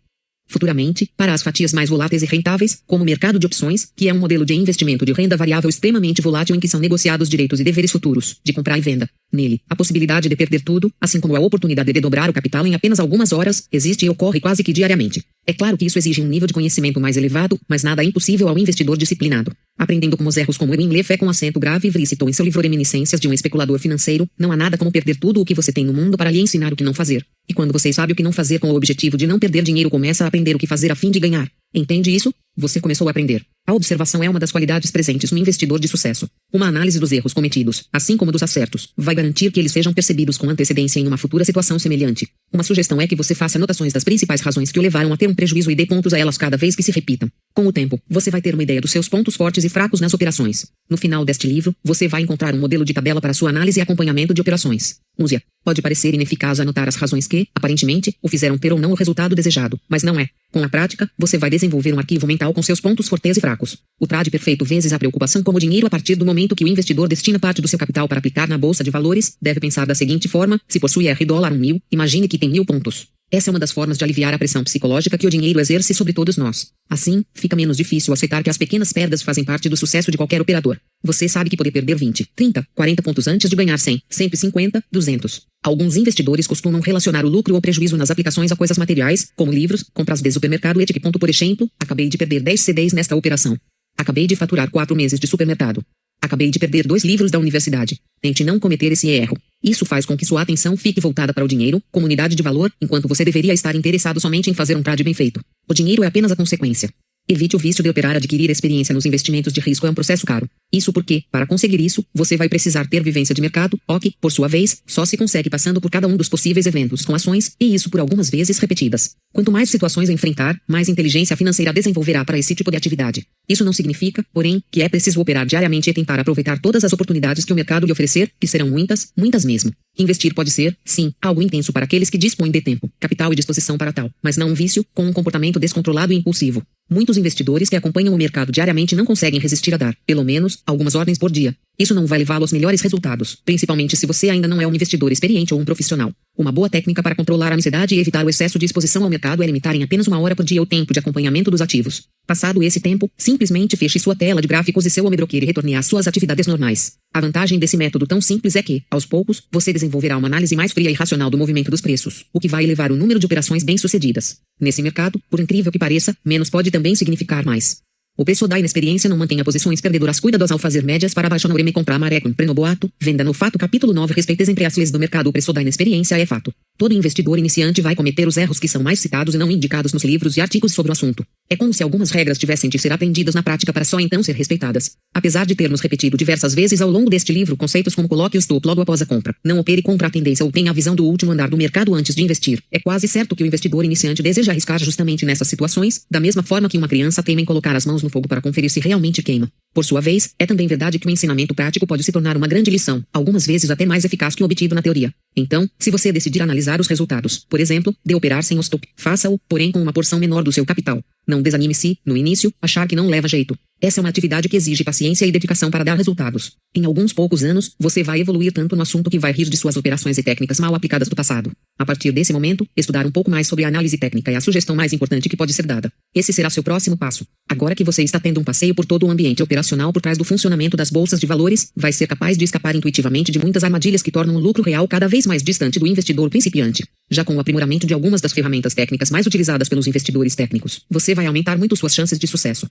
futuramente para as fatias mais voláteis e rentáveis, como o mercado de opções, que é um modelo de investimento de renda variável extremamente volátil em que são negociados direitos e deveres futuros, de compra e venda. Nele, a possibilidade de perder tudo, assim como a oportunidade de dobrar o capital em apenas algumas horas, existe e ocorre quase que diariamente. É claro que isso exige um nível de conhecimento mais elevado, mas nada é impossível ao investidor disciplinado. Aprendendo com os erros como Ewing Lefé com acento grave e citou em seu livro Reminiscências de um especulador financeiro, não há nada como perder tudo o que você tem no mundo para lhe ensinar o que não fazer. E quando você sabe o que não fazer com o objetivo de não perder dinheiro, começa a aprender o que fazer a fim de ganhar. Entende isso? Você começou a aprender. A observação é uma das qualidades presentes no investidor de sucesso. Uma análise dos erros cometidos, assim como dos acertos, vai garantir que eles sejam percebidos com antecedência em uma futura situação semelhante. Uma sugestão é que você faça anotações das principais razões que o levaram a ter um prejuízo e dê pontos a elas cada vez que se repitam. Com o tempo, você vai ter uma ideia dos seus pontos fortes e fracos nas operações. No final deste livro, você vai encontrar um modelo de tabela para sua análise e acompanhamento de operações. Use-a. Pode parecer ineficaz anotar as razões que, aparentemente, o fizeram ter ou não o resultado desejado, mas não é. Com a prática, você vai desenvolver um arquivo mental com seus pontos fortes e fracos. O trade perfeito vezes a preocupação com o dinheiro a partir do momento que o investidor destina parte do seu capital para aplicar na bolsa de valores, deve pensar da seguinte forma: se possui $1000, imagine que tem 1000 pontos. Essa é uma das formas de aliviar a pressão psicológica que o dinheiro exerce sobre todos nós. Assim, fica menos difícil aceitar que as pequenas perdas fazem parte do sucesso de qualquer operador. Você sabe que pode perder 20, 30, 40 pontos antes de ganhar 100, 150, 200. Alguns investidores costumam relacionar o lucro ou prejuízo nas aplicações a coisas materiais, como livros, compras de supermercado e etc. Por exemplo, acabei de perder 10 CDs nesta operação. Acabei de faturar 4 meses de supermercado. Acabei de perder 2 livros da universidade. Tente não cometer esse erro. Isso faz com que sua atenção fique voltada para o dinheiro, como unidade de valor, enquanto você deveria estar interessado somente em fazer um trade bem feito. O dinheiro é apenas a consequência. Evite o vício de operar. Adquirir experiência nos investimentos de risco é um processo caro. Isso porque, para conseguir isso, você vai precisar ter vivência de mercado, o que, por sua vez, só se consegue passando por cada um dos possíveis eventos com ações, e isso por algumas vezes repetidas. Quanto mais situações enfrentar, mais inteligência financeira desenvolverá para esse tipo de atividade. Isso não significa, porém, que é preciso operar diariamente e tentar aproveitar todas as oportunidades que o mercado lhe oferecer, que serão muitas, muitas mesmo. Investir pode ser, sim, algo intenso para aqueles que dispõem de tempo, capital e disposição para tal, mas não um vício, com um comportamento descontrolado e impulsivo. Muitos investidores que acompanham o mercado diariamente não conseguem resistir a dar, pelo menos, algumas ordens por dia. Isso não vai levá-lo aos melhores resultados, principalmente se você ainda não é um investidor experiente ou um profissional. Uma boa técnica para controlar a ansiedade e evitar o excesso de exposição ao mercado é limitar em apenas 1 hora por dia o tempo de acompanhamento dos ativos. Passado esse tempo, simplesmente feche sua tela de gráficos e seu omebroqueiro e retorne às suas atividades normais. A vantagem desse método tão simples é que, aos poucos, você desenvolverá uma análise mais fria e racional do movimento dos preços, o que vai elevar o número de operações bem-sucedidas. Nesse mercado, por incrível que pareça, menos pode também significar mais. O preço da inexperiência não mantenha posições perdedoras cuidadosas ao fazer médias para baixo. Não ireme comprar maré com preno boato, venda no fato. Capítulo 9. Respeites entre as leis do mercado. O preço da inexperiência é fato. Todo investidor iniciante vai cometer os erros que são mais citados e não indicados nos livros e artigos sobre o assunto. É como se algumas regras tivessem de ser aprendidas na prática para só então ser respeitadas. Apesar de termos repetido diversas vezes ao longo deste livro conceitos como coloque o stop logo após a compra, não opere contra a tendência ou tenha a visão do último andar do mercado antes de investir, é quase certo que o investidor iniciante deseja arriscar justamente nessas situações, da mesma forma que uma criança teima em colocar as mãos no fogo para conferir se realmente queima. Por sua vez, é também verdade que o ensinamento prático pode se tornar uma grande lição, algumas vezes até mais eficaz que o obtido na teoria. Então, se você decidir analisar os resultados, por exemplo, de operar sem o stop, faça-o, porém com uma porção menor do seu capital. Não desanime se, no início, achar que não leva jeito. Essa é uma atividade que exige paciência e dedicação para dar resultados. Em alguns poucos anos, você vai evoluir tanto no assunto que vai rir de suas operações e técnicas mal aplicadas do passado. A partir desse momento, estudar um pouco mais sobre a análise técnica é a sugestão mais importante que pode ser dada. Esse será seu próximo passo. Agora que você está tendo um passeio por todo o ambiente operacional por trás do funcionamento das bolsas de valores, vai ser capaz de escapar intuitivamente de muitas armadilhas que tornam o lucro real cada vez mais distante do investidor principiante. Já com o aprimoramento de algumas das ferramentas técnicas mais utilizadas pelos investidores técnicos, você vai aumentar muito suas chances de sucesso.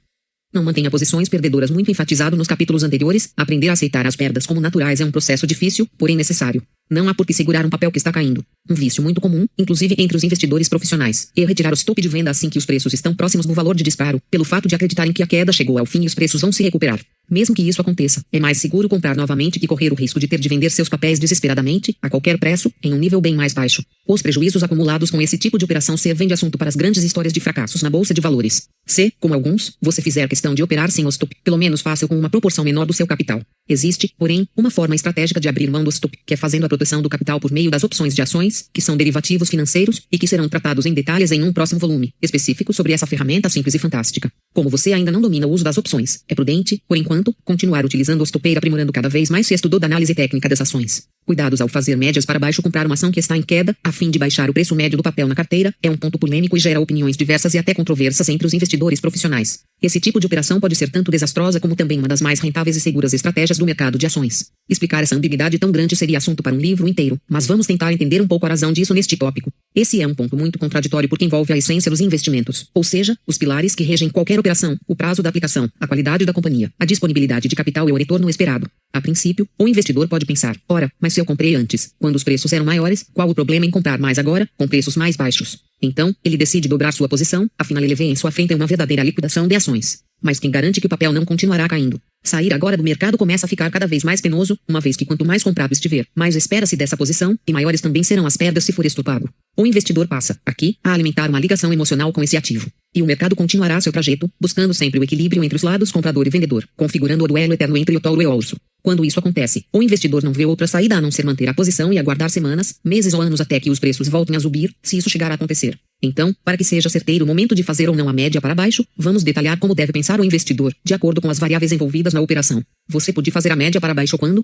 Não mantenha posições perdedoras. Muito enfatizado nos capítulos anteriores, aprender a aceitar as perdas como naturais é um processo difícil, porém necessário. Não há por que segurar um papel que está caindo. Um vício muito comum, inclusive entre os investidores profissionais, é retirar o stop de venda assim que os preços estão próximos do valor de disparo, pelo fato de acreditarem que a queda chegou ao fim e os preços vão se recuperar. Mesmo que isso aconteça, é mais seguro comprar novamente que correr o risco de ter de vender seus papéis desesperadamente, a qualquer preço, em um nível bem mais baixo. Os prejuízos acumulados com esse tipo de operação servem de assunto para as grandes histórias de fracassos na bolsa de valores. Se, como alguns, você fizer questão de operar sem o stop, pelo menos faça-o com uma proporção menor do seu capital. Existe, porém, uma forma estratégica de abrir mão do stop, que é fazendo a proteção do capital por meio das opções de ações, que são derivativos financeiros, e que serão tratados em detalhes em um próximo volume específico sobre essa ferramenta simples e fantástica. Como você ainda não domina o uso das opções, é prudente, por enquanto, continuar utilizando o stop aprimorando cada vez mais se estudou da análise técnica das ações. Cuidados ao fazer médias para baixo. Comprar uma ação que está em queda, a fim de baixar o preço médio do papel na carteira, é um ponto polêmico e gera opiniões diversas e até controversas entre os investidores profissionais. Esse tipo de operação pode ser tanto desastrosa como também uma das mais rentáveis e seguras estratégias do mercado de ações. Explicar essa ambiguidade tão grande seria assunto para um livro inteiro, mas vamos tentar entender um pouco a razão disso neste tópico. Esse é um ponto muito contraditório porque envolve a essência dos investimentos, ou seja, os pilares que regem qualquer operação, o prazo da aplicação, a qualidade da companhia, a disponibilidade de capital e o retorno esperado. A princípio, o investidor pode pensar, ora, mas se eu comprei antes, quando os preços eram maiores, qual o problema em comprar mais agora, com preços mais baixos? Então, ele decide dobrar sua posição, afinal ele vê em sua frente uma verdadeira liquidação de ações. Mas quem garante que o papel não continuará caindo? Sair agora do mercado começa a ficar cada vez mais penoso, uma vez que quanto mais comprado estiver, mais espera-se dessa posição, e maiores também serão as perdas se for estopado. O investidor passa, aqui, a alimentar uma ligação emocional com esse ativo. E o mercado continuará seu trajeto, buscando sempre o equilíbrio entre os lados comprador e vendedor, configurando o duelo eterno entre o touro e o urso. Quando isso acontece, o investidor não vê outra saída a não ser manter a posição e aguardar semanas, meses ou anos até que os preços voltem a subir, se isso chegar a acontecer. Então, para que seja certeiro o momento de fazer ou não a média para baixo, vamos detalhar como deve pensar o investidor, de acordo com as variáveis envolvidas na operação. Você pode fazer a média para baixo quando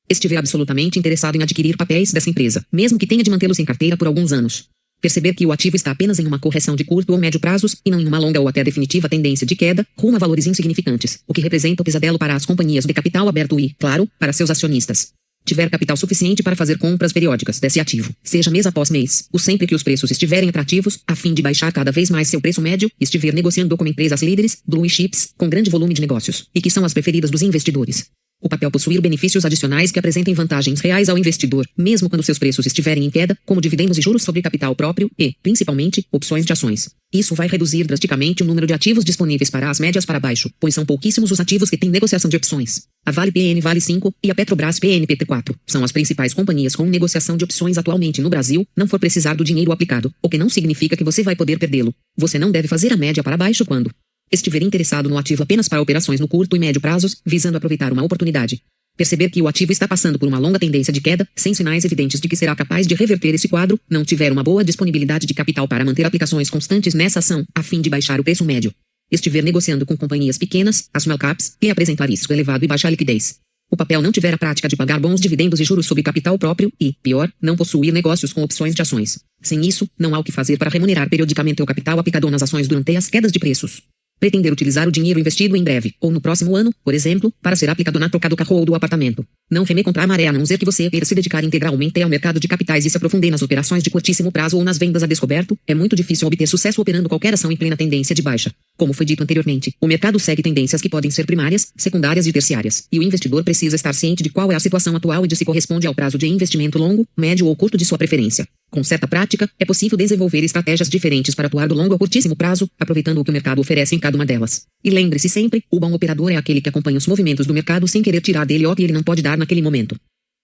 estiver absolutamente interessado em adquirir papéis dessa empresa, mesmo que tenha de mantê-los em carteira por alguns anos. Perceber que o ativo está apenas em uma correção de curto ou médio prazos, e não em uma longa ou até definitiva tendência de queda, rumo a valores insignificantes, o que representa o pesadelo para as companhias de capital aberto e, claro, para seus acionistas. Tiver capital suficiente para fazer compras periódicas desse ativo, seja mês após mês, ou sempre que os preços estiverem atrativos, a fim de baixar cada vez mais seu preço médio, e estiver negociando como empresas líderes, blue chips, com grande volume de negócios, e que são as preferidas dos investidores. O papel possuir benefícios adicionais que apresentem vantagens reais ao investidor, mesmo quando seus preços estiverem em queda, como dividendos e juros sobre capital próprio e, principalmente, opções de ações. Isso vai reduzir drasticamente o número de ativos disponíveis para as médias para baixo, pois são pouquíssimos os ativos que têm negociação de opções. A Vale PN Vale 5 e a Petrobras PNPT4 são as principais companhias com negociação de opções atualmente no Brasil, não for precisar do dinheiro aplicado, o que não significa que você vai poder perdê-lo. Você não deve fazer a média para baixo quando estiver interessado no ativo apenas para operações no curto e médio prazos, visando aproveitar uma oportunidade. Perceber que o ativo está passando por uma longa tendência de queda, sem sinais evidentes de que será capaz de reverter esse quadro, não tiver uma boa disponibilidade de capital para manter aplicações constantes nessa ação, a fim de baixar o preço médio. Estiver negociando com companhias pequenas, as small caps, e apresentar risco elevado e baixa liquidez. O papel não tiver a prática de pagar bons dividendos e juros sobre capital próprio e, pior, não possuir negócios com opções de ações. Sem isso, não há o que fazer para remunerar periodicamente o capital aplicado nas ações durante as quedas de preços. Pretender utilizar o dinheiro investido em breve, ou no próximo ano, por exemplo, para ser aplicado na troca do carro ou do apartamento. Não reme contra a maré a não ser que você queira se dedicar integralmente ao mercado de capitais e se aprofundar nas operações de curtíssimo prazo ou nas vendas a descoberto, é muito difícil obter sucesso operando qualquer ação em plena tendência de baixa. Como foi dito anteriormente, o mercado segue tendências que podem ser primárias, secundárias e terciárias, e o investidor precisa estar ciente de qual é a situação atual e de se corresponde ao prazo de investimento longo, médio ou curto de sua preferência. Com certa prática, é possível desenvolver estratégias diferentes para atuar do longo ao curtíssimo prazo, aproveitando o que o mercado oferece em cada uma delas. E lembre-se sempre, o bom operador é aquele que acompanha os movimentos do mercado sem querer tirar dele o que ele não pode dar naquele momento.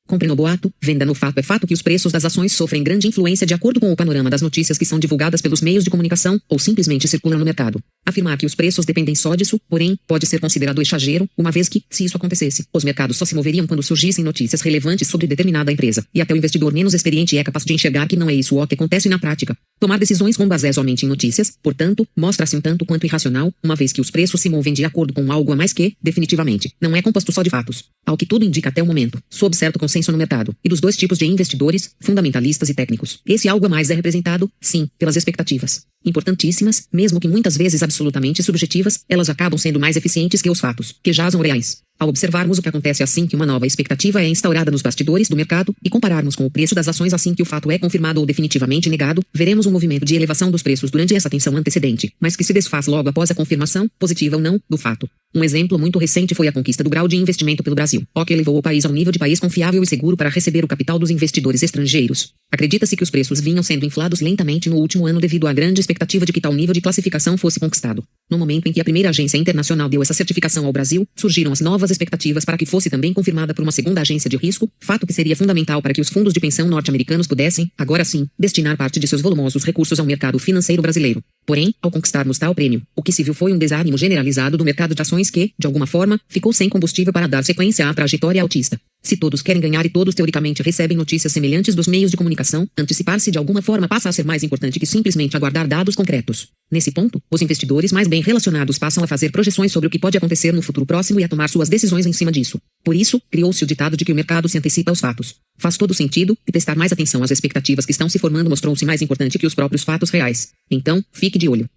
Compre no boato, venda no fato. É fato que os preços das ações sofrem grande influência de acordo com o panorama das notícias que são divulgadas pelos meios de comunicação ou simplesmente circulam no mercado. Afirmar que os preços dependem só disso, porém, pode ser considerado exagero, uma vez que, se isso acontecesse, os mercados só se moveriam quando surgissem notícias relevantes sobre determinada empresa, e até o investidor menos experiente é capaz de enxergar que não é isso o que acontece na prática. Tomar decisões com base somente em notícias, portanto, mostra-se um tanto quanto irracional, uma vez que os preços se movem de acordo com algo a mais que, definitivamente, não é composto só de fatos. Ao que tudo indica até o momento, sob certo consenso no mercado, e dos dois tipos de investidores, fundamentalistas e técnicos. Esse algo a mais é representado, sim, pelas expectativas. Importantíssimas, mesmo que muitas vezes absolutamente subjetivas, elas acabam sendo mais eficientes que os fatos, que já são reais. Ao observarmos o que acontece assim que uma nova expectativa é instaurada nos bastidores do mercado e compararmos com o preço das ações assim que o fato é confirmado ou definitivamente negado, veremos um movimento de elevação dos preços durante essa tensão antecedente, mas que se desfaz logo após a confirmação, positiva ou não, do fato. Um exemplo muito recente foi a conquista do grau de investimento pelo Brasil, o que elevou o país ao nível de país confiável e seguro para receber o capital dos investidores estrangeiros. Acredita-se que os preços vinham sendo inflados lentamente no último ano devido à grande expectativa de que tal nível de classificação fosse conquistado. No momento em que a primeira agência internacional deu essa certificação ao Brasil, surgiram as novas expectativas para que fosse também confirmada por uma segunda agência de risco, fato que seria fundamental para que os fundos de pensão norte-americanos pudessem, agora sim, destinar parte de seus volumosos recursos ao mercado financeiro brasileiro. Porém, ao conquistarmos tal prêmio, o que se viu foi um desânimo generalizado do mercado de ações que, de alguma forma, ficou sem combustível para dar sequência à trajetória altista. Se todos querem ganhar e todos teoricamente recebem notícias semelhantes dos meios de comunicação, antecipar-se de alguma forma passa a ser mais importante que simplesmente aguardar dados concretos. Nesse ponto, os investidores mais bem relacionados passam a fazer projeções sobre o que pode acontecer no futuro próximo e a tomar suas decisões em cima disso. Por isso, criou-se o ditado de que o mercado se antecipa aos fatos. Faz todo sentido, e prestar mais atenção às expectativas que estão se formando mostrou-se mais importante que os próprios fatos reais. Então, fique de olho.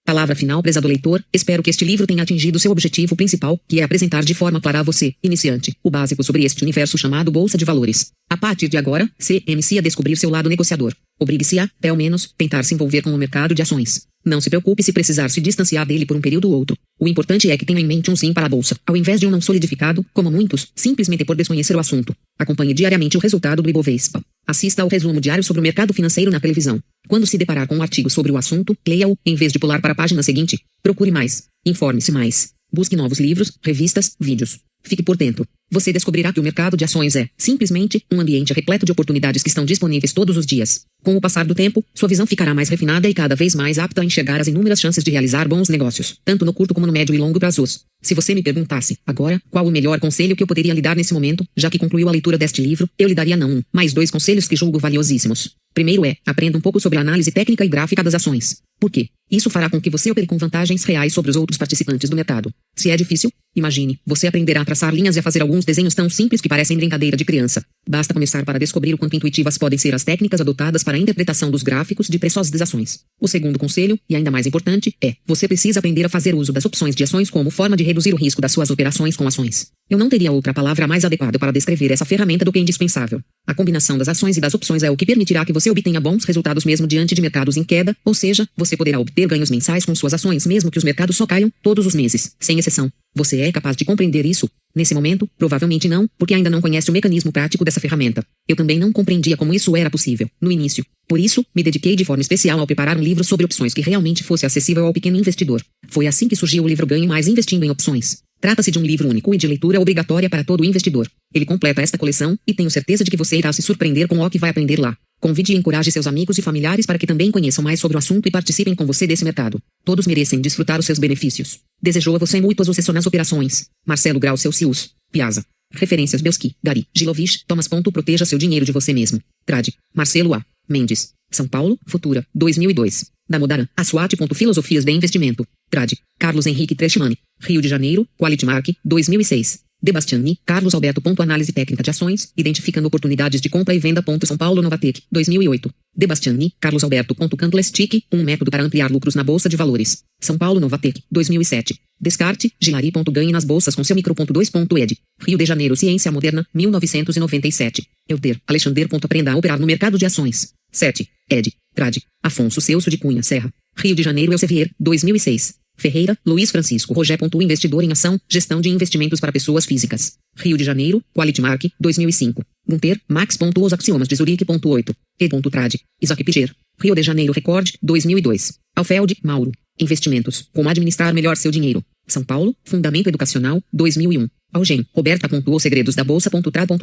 Palavra final, prezado leitor, espero que este livro tenha atingido seu objetivo principal, que é apresentar de forma clara a você, iniciante, o básico sobre este universo chamado Bolsa de Valores. A partir de agora, se inicia a descobrir seu lado negociador. Obrigue-se a, pelo menos, tentar se envolver com o mercado de ações. Não se preocupe se precisar se distanciar dele por um período ou outro. O importante é que tenha em mente um sim para a bolsa, ao invés de um não solidificado, como muitos, simplesmente por desconhecer o assunto. Acompanhe diariamente o resultado do Ibovespa. Assista ao resumo diário sobre o mercado financeiro na televisão. Quando se deparar com um artigo sobre o assunto, leia-o, em vez de pular para a página seguinte. Procure mais. Informe-se mais. Busque novos livros, revistas, vídeos. Fique por dentro. Você descobrirá que o mercado de ações é, simplesmente, um ambiente repleto de oportunidades que estão disponíveis todos os dias. Com o passar do tempo, sua visão ficará mais refinada e cada vez mais apta a enxergar as inúmeras chances de realizar bons negócios, tanto no curto como no médio e longo prazos. Se você me perguntasse, agora, qual o melhor conselho que eu poderia lhe dar nesse momento, já que concluiu a leitura deste livro, eu lhe daria não um, mas dois conselhos que julgo valiosíssimos. Primeiro é, aprenda um pouco sobre a análise técnica e gráfica das ações. Por quê? Isso fará com que você opere com vantagens reais sobre os outros participantes do mercado. Se é difícil, imagine, você aprenderá a traçar linhas e a fazer alguns desenhos tão simples que parecem brincadeira de criança. Basta começar para descobrir o quanto intuitivas podem ser as técnicas adotadas para a interpretação dos gráficos de preços das ações. O segundo conselho, e ainda mais importante, é, você precisa aprender a fazer uso das opções de ações como forma de reduzir o risco das suas operações com ações. Eu não teria outra palavra mais adequada para descrever essa ferramenta do que indispensável. A combinação das ações e das opções é o que permitirá que você obtenha bons resultados mesmo diante de mercados em queda, ou seja, você poderá obter ganhos mensais com suas ações mesmo que os mercados só caiam todos os meses, sem exceção. Você é capaz de compreender isso? Nesse momento, provavelmente não, porque ainda não conhece o mecanismo prático dessa ferramenta. Eu também não compreendia como isso era possível, no início. Por isso, me dediquei de forma especial ao preparar um livro sobre opções que realmente fosse acessível ao pequeno investidor. Foi assim que surgiu o livro Ganhe Mais Investindo em Opções. Trata-se de um livro único e de leitura obrigatória para todo investidor. Ele completa esta coleção, e tenho certeza de que você irá se surpreender com o que vai aprender lá. Convide e encoraje seus amigos e familiares para que também conheçam mais sobre o assunto e participem com você desse mercado. Todos merecem desfrutar os seus benefícios. Desejou a você muito sucesso nas operações. Marcelo Grau, seu CIUS. Piazza. Referências Belsky, Gary, Gilovich, Thomas. Proteja seu dinheiro de você mesmo. Trade. Marcelo A. Mendes. São Paulo, Futura, 2002. Damodaran, Aswat. Filosofias de investimento. Trade. Carlos Henrique Treshmani. Rio de Janeiro, Quality Mark, 2006. Debastiani, Carlos Alberto. Análise técnica de ações, identificando oportunidades de compra e venda. São Paulo Novatec, 2008. Debastiani, Carlos Alberto. Candlestick, um método para ampliar lucros na Bolsa de Valores. São Paulo Novatec, 2007. Descarte, Gilari. Ganhe nas bolsas com seu micro. 2.ed. Rio de Janeiro, Ciência Moderna, 1997. Euter, Alexander. Aprenda a operar no mercado de ações. 7. Ed. Trade. Afonso Celso de Cunha Serra. Rio de Janeiro, Elsevier, 2006. Ferreira, Luiz Francisco Rogé. Investidor em ação, gestão de investimentos para pessoas físicas. Rio de Janeiro, Quality Mark, 2005. Gunter, Max. Os axiomas de Zurique. 8. E.Trade. Isaac Piger. Rio de Janeiro Record, 2002. Alfeld, Mauro. Investimentos. Como administrar melhor seu dinheiro. São Paulo, Fundamento Educacional, 2001. Algem, Roberta. Os segredos da Bolsa.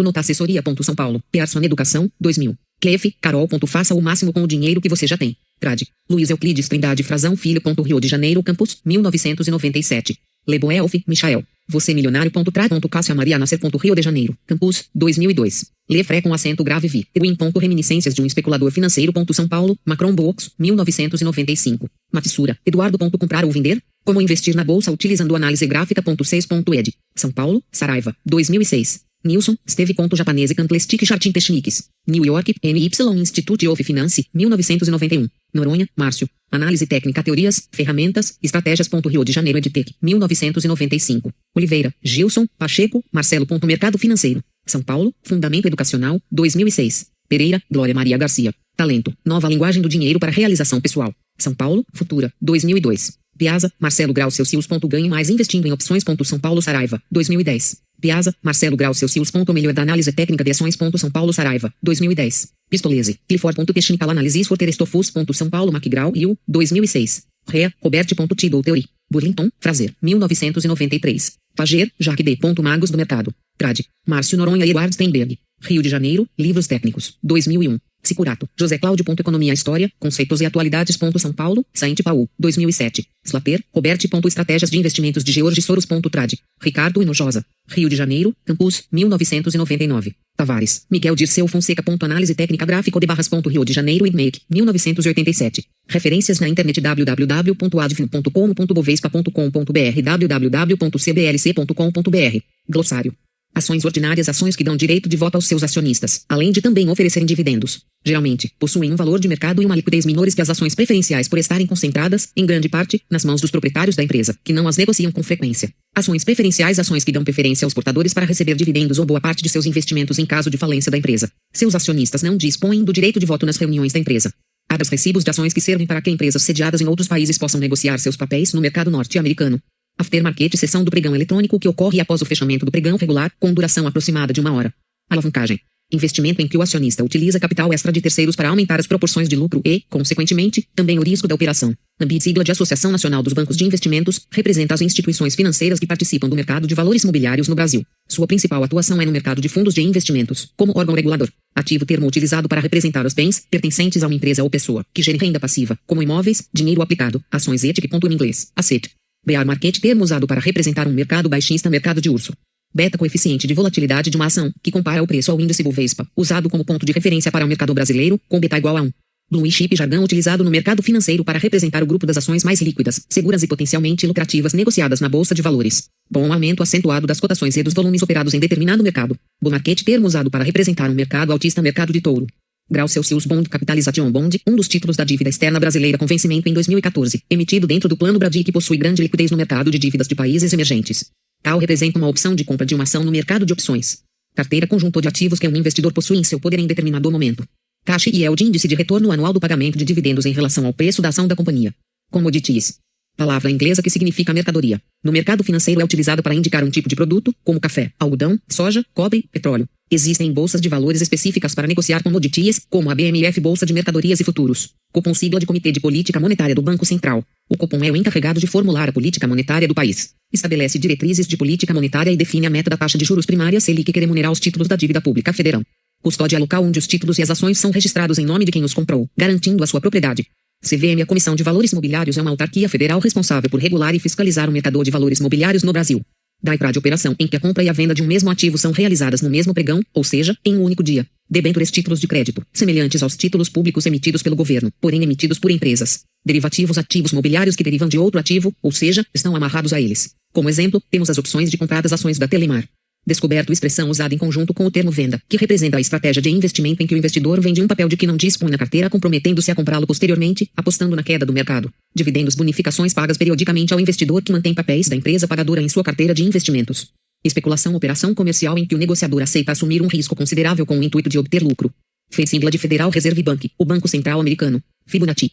Nota assessoria. São Paulo. Pearson Educação, 2000. Clef, Carol. Faça o máximo com o dinheiro que você já tem. Trade. Luiz Euclides Trindade Frazão Filho. Rio de Janeiro Campus, 1997. Leboelf, Michael. Você milionário. Trade. Cássia Maria Nascer. Rio de Janeiro Campus, 2002. Lefré com acento grave vi. Win. Reminiscências de um especulador financeiro. São Paulo, Macron Box, 1995. Matsura, Eduardo. Comprar ou vender? Como investir na bolsa utilizando análise gráfica. 6.ed. São Paulo, Saraiva, 2006. Nilson, Steve. Japanese Candlestick Charting Techniques. New York, NY Institute of Finance, 1991. Noronha, Márcio. Análise técnica, teorias, ferramentas, estratégias. Rio de Janeiro Edtech, 1995. Oliveira, Gilson, Pacheco, Marcelo. Mercado financeiro. São Paulo, Fundamento Educacional, 2006. Pereira, Glória Maria Garcia. Talento, nova linguagem do dinheiro para realização pessoal. São Paulo, Futura, 2002. Piazza, Marcelo Grau Celsius. Ganhe mais investindo em opções. São Paulo Saraiva, 2010. Piazza, Marcelo Grau Celsius. Melhor da análise técnica de ações. São Paulo Saraiva, 2010. Pistolese, Clifford. Technical Analysis for Terestofus. São Paulo Macgrau e 2006. Rea, Robert. Tidal Theory. Burlington, Fraser, 1993. Fager, Jacques D. Magos do Mercado. Trade, Márcio Noronha e Eduardo Steinberg. Rio de Janeiro, Livros Técnicos, 2001. Sicurato, José Cláudio. Economia, História, Conceitos e Atualidades. São Paulo, Saint Paul, 2007. Slaper, Robert. Estratégias de Investimentos de George Soros. Trade, Ricardo Hinojosa. Rio de Janeiro, Campus, 1999. Tavares, Miguel Dirceu Fonseca. Análise técnica gráfico de barras. Rio de Janeiro e Make, 1987. Referências na internet www.advin.com.bovespa.com.br www.cblc.com.br. Glossário. Ações ordinárias, ações que dão direito de voto aos seus acionistas, além de também oferecerem dividendos. Geralmente, possuem um valor de mercado e uma liquidez menores que as ações preferenciais por estarem concentradas, em grande parte, nas mãos dos proprietários da empresa, que não as negociam com frequência. Ações preferenciais, ações que dão preferência aos portadores para receber dividendos ou boa parte de seus investimentos em caso de falência da empresa. Seus acionistas não dispõem do direito de voto nas reuniões da empresa. Abras recibos de ações que servem para que empresas sediadas em outros países possam negociar seus papéis no mercado norte-americano. Aftermarket, sessão do pregão eletrônico que ocorre após o fechamento do pregão regular, com duração aproximada de 1 hora. Alavancagem. Investimento em que o acionista utiliza capital extra de terceiros para aumentar as proporções de lucro e, consequentemente, também o risco da operação. ANBIT, sigla de Associação Nacional dos Bancos de Investimentos, representa as instituições financeiras que participam do mercado de valores imobiliários no Brasil. Sua principal atuação é no mercado de fundos de investimentos, como órgão regulador. Ativo, termo utilizado para representar os bens pertencentes a uma empresa ou pessoa, que gere renda passiva, como imóveis, dinheiro aplicado, ações e em inglês, asset. Bear market, termo usado para representar um mercado baixista, mercado de urso. Beta, coeficiente de volatilidade de uma ação, que compara o preço ao índice Bovespa, usado como ponto de referência para o mercado brasileiro, com beta igual a 1. Blue chip, jargão utilizado no mercado financeiro para representar o grupo das ações mais líquidas, seguras e potencialmente lucrativas negociadas na bolsa de valores. Bom, aumento acentuado das cotações e dos volumes operados em determinado mercado. Bull market, termo usado para representar um mercado altista, mercado de touro. Grau Celsius Bond Capitalization Bond, um dos títulos da dívida externa brasileira com vencimento em 2014, emitido dentro do Plano Brady, que possui grande liquidez no mercado de dívidas de países emergentes. Tal representa uma opção de compra de uma ação no mercado de opções. Carteira conjunto de ativos que um investidor possui em seu poder em determinado momento. Taxa yield, índice de retorno anual do pagamento de dividendos em relação ao preço da ação da companhia. Commodities. Palavra inglesa que significa mercadoria. No mercado financeiro é utilizado para indicar um tipo de produto, como café, algodão, soja, cobre, petróleo. Existem bolsas de valores específicas para negociar commodities, como a BMF Bolsa de Mercadorias e Futuros. Copom, sigla de Comitê de Política Monetária do Banco Central. O Copom é o encarregado de formular a política monetária do país. Estabelece diretrizes de política monetária e define a meta da taxa de juros primária Selic que remunerar os títulos da dívida pública federal. Custódia local, onde os títulos e as ações são registrados em nome de quem os comprou, garantindo a sua propriedade. CVM, a Comissão de Valores Mobiliários, é uma autarquia federal responsável por regular e fiscalizar o mercado de valores mobiliários no Brasil. DAIPRA, de operação em que a compra e a venda de um mesmo ativo são realizadas no mesmo pregão, ou seja, em um único dia. Debêntures, títulos de crédito, semelhantes aos títulos públicos emitidos pelo governo, porém emitidos por empresas. Derivativos, ativos mobiliários que derivam de outro ativo, ou seja, estão amarrados a eles. Como exemplo, temos as opções de comprar das ações da Telemar. Descoberto, expressão usada em conjunto com o termo venda, que representa a estratégia de investimento em que o investidor vende um papel de que não dispõe na carteira, comprometendo-se a comprá-lo posteriormente, apostando na queda do mercado. Dividendos, bonificações pagas periodicamente ao investidor que mantém papéis da empresa pagadora em sua carteira de investimentos. Especulação, operação comercial em que o negociador aceita assumir um risco considerável com o intuito de obter lucro. FED, sigla de Federal Reserve Bank, o Banco Central Americano. Fibonacci.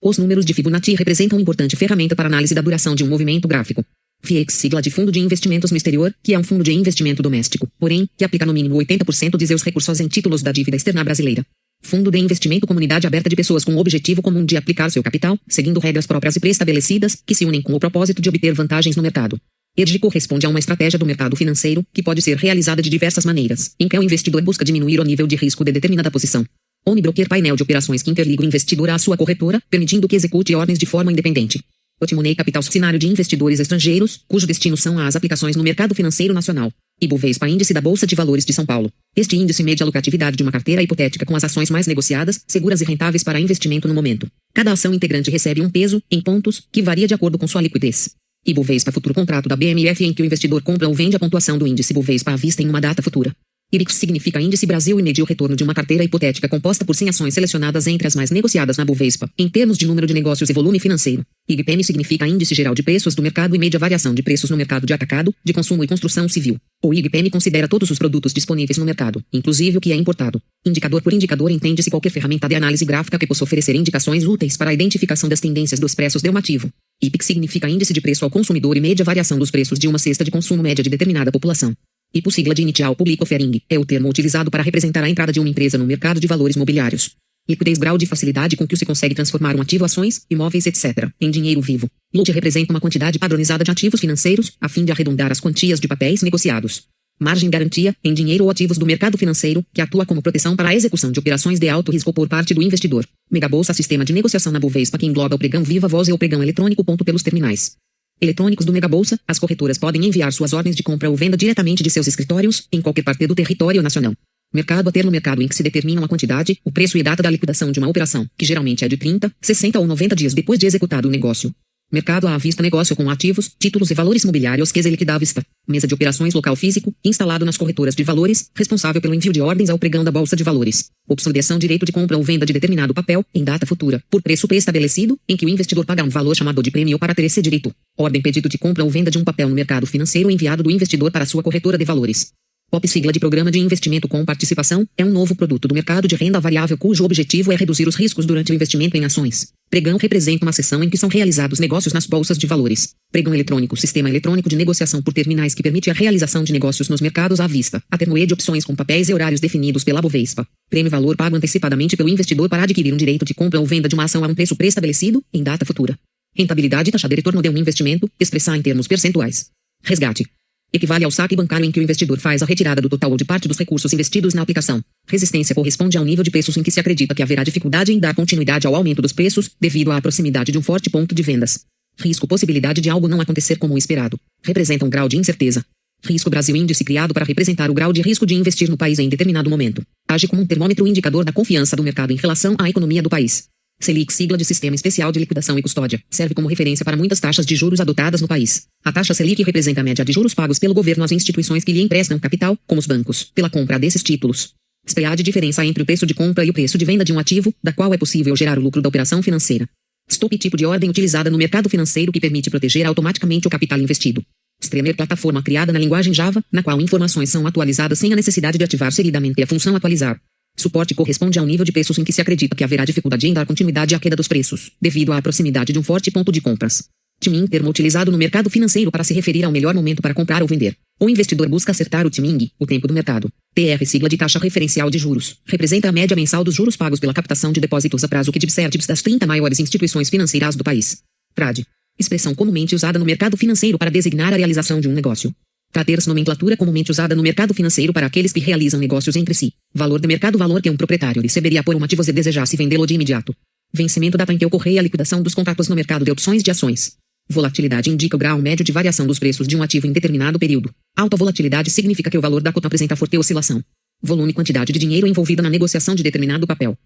Os números de Fibonacci representam uma importante ferramenta para análise da duração de um movimento gráfico. FIEX, sigla de Fundo de Investimentos no Exterior, que é um fundo de investimento doméstico, porém, que aplica no mínimo 80% de seus recursos em títulos da dívida externa brasileira. Fundo de investimento, comunidade aberta de pessoas com o objetivo comum de aplicar seu capital, seguindo regras próprias e pré-estabelecidas, que se unem com o propósito de obter vantagens no mercado. ERG corresponde a uma estratégia do mercado financeiro, que pode ser realizada de diversas maneiras, em que o investidor busca diminuir o nível de risco de determinada posição. Omnibroker, painel de operações que interliga o investidor à sua corretora, permitindo que execute ordens de forma independente. Otmoney Capital, cenário de investidores estrangeiros, cujo destino são as aplicações no mercado financeiro nacional. Ibovespa, índice da Bolsa de Valores de São Paulo. Este índice mede a lucratividade de uma carteira hipotética com as ações mais negociadas, seguras e rentáveis para investimento no momento. Cada ação integrante recebe um peso, em pontos, que varia de acordo com sua liquidez. Ibovespa, futuro contrato da BMF em que o investidor compra ou vende a pontuação do índice Ibovespa à vista em uma data futura. IBIX significa Índice Brasil e mede o retorno de uma carteira hipotética composta por 100 ações selecionadas entre as mais negociadas na Bovespa, em termos de número de negócios e volume financeiro. IGPM significa Índice Geral de Preços do Mercado e mede a variação de preços no mercado de atacado, de consumo e construção civil. O IGPM considera todos os produtos disponíveis no mercado, inclusive o que é importado. Indicador por indicador entende-se qualquer ferramenta de análise gráfica que possa oferecer indicações úteis para a identificação das tendências dos preços de um ativo. IPIX significa Índice de Preço ao Consumidor e mede a variação dos preços de uma cesta de consumo média de determinada população. IPO, sigla de Initial Public Offering, é o termo utilizado para representar a entrada de uma empresa no mercado de valores mobiliários. Liquidez, grau de facilidade com que se consegue transformar um ativo, ações, imóveis, etc., em dinheiro vivo. LUT representa uma quantidade padronizada de ativos financeiros, a fim de arredondar as quantias de papéis negociados. Margem, garantia, em dinheiro ou ativos do mercado financeiro, que atua como proteção para a execução de operações de alto risco por parte do investidor. Megabolsa, sistema de negociação na Bovespa que engloba o pregão viva voz e o pregão eletrônico. Pelos terminais eletrônicos do Megabolsa, as corretoras podem enviar suas ordens de compra ou venda diretamente de seus escritórios, em qualquer parte do território nacional. Mercado a termo, mercado em que se determinam a quantidade, o preço e data da liquidação de uma operação, que geralmente é de 30, 60 ou 90 dias depois de executado o negócio. Mercado à vista, negócio com ativos, títulos e valores mobiliários que se liquida à vista. Mesa de operações, local físico, instalado nas corretoras de valores, responsável pelo envio de ordens ao pregão da Bolsa de Valores. Obsoleção, direito de compra ou venda de determinado papel, em data futura, por preço pré-estabelecido, em que o investidor paga um valor chamado de prêmio para ter esse direito. Ordem, pedido de compra ou venda de um papel no mercado financeiro enviado do investidor para sua corretora de valores. POP, sigla de Programa de Investimento com Participação, é um novo produto do mercado de renda variável cujo objetivo é reduzir os riscos durante o investimento em ações. Pregão representa uma sessão em que são realizados negócios nas bolsas de valores. Pregão eletrônico, sistema eletrônico de negociação por terminais que permite a realização de negócios nos mercados à vista. A termo de opções com papéis e horários definidos pela Bovespa. Prêmio, valor pago antecipadamente pelo investidor para adquirir um direito de compra ou venda de uma ação a um preço pré-estabelecido, em data futura. Rentabilidade, taxa de retorno de um investimento, expressar em termos percentuais. Resgate. Equivale ao saque bancário em que o investidor faz a retirada do total ou de parte dos recursos investidos na aplicação. Resistência corresponde ao nível de preços em que se acredita que haverá dificuldade em dar continuidade ao aumento dos preços, devido à proximidade de um forte ponto de vendas. Risco, possibilidade de algo não acontecer como esperado. Representa um grau de incerteza. Risco Brasil, índice criado para representar o grau de risco de investir no país em determinado momento. Age como um termômetro indicador da confiança do mercado em relação à economia do país. Selic, sigla de Sistema Especial de Liquidação e Custódia, serve como referência para muitas taxas de juros adotadas no país. A taxa Selic representa a média de juros pagos pelo governo às instituições que lhe emprestam capital, como os bancos, pela compra desses títulos. Spread, diferença entre o preço de compra e o preço de venda de um ativo, da qual é possível gerar o lucro da operação financeira. Stop, tipo de ordem utilizada no mercado financeiro que permite proteger automaticamente o capital investido. Streamer, plataforma criada na linguagem Java, na qual informações são atualizadas sem a necessidade de ativar seguidamente a função atualizar. Suporte corresponde ao nível de preços em que se acredita que haverá dificuldade em dar continuidade à queda dos preços, devido à proximidade de um forte ponto de compras. Timing, termo utilizado no mercado financeiro para se referir ao melhor momento para comprar ou vender. O investidor busca acertar o timing, o tempo do mercado. TR, sigla de taxa referencial de juros, representa a média mensal dos juros pagos pela captação de depósitos a prazo que DIBS das 30 maiores instituições financeiras do país. PRAD, expressão comumente usada no mercado financeiro para designar a realização de um negócio. Traders, nomenclatura comumente usada no mercado financeiro para aqueles que realizam negócios entre si. Valor de mercado, valor que um proprietário receberia por um ativo se desejasse vendê-lo de imediato. Vencimento, data em que ocorreia a liquidação dos contratos no mercado de opções de ações. Volatilidade indica o grau médio de variação dos preços de um ativo em determinado período. Alta volatilidade significa que o valor da cota apresenta forte oscilação. Volume, quantidade de dinheiro envolvida na negociação de determinado papel.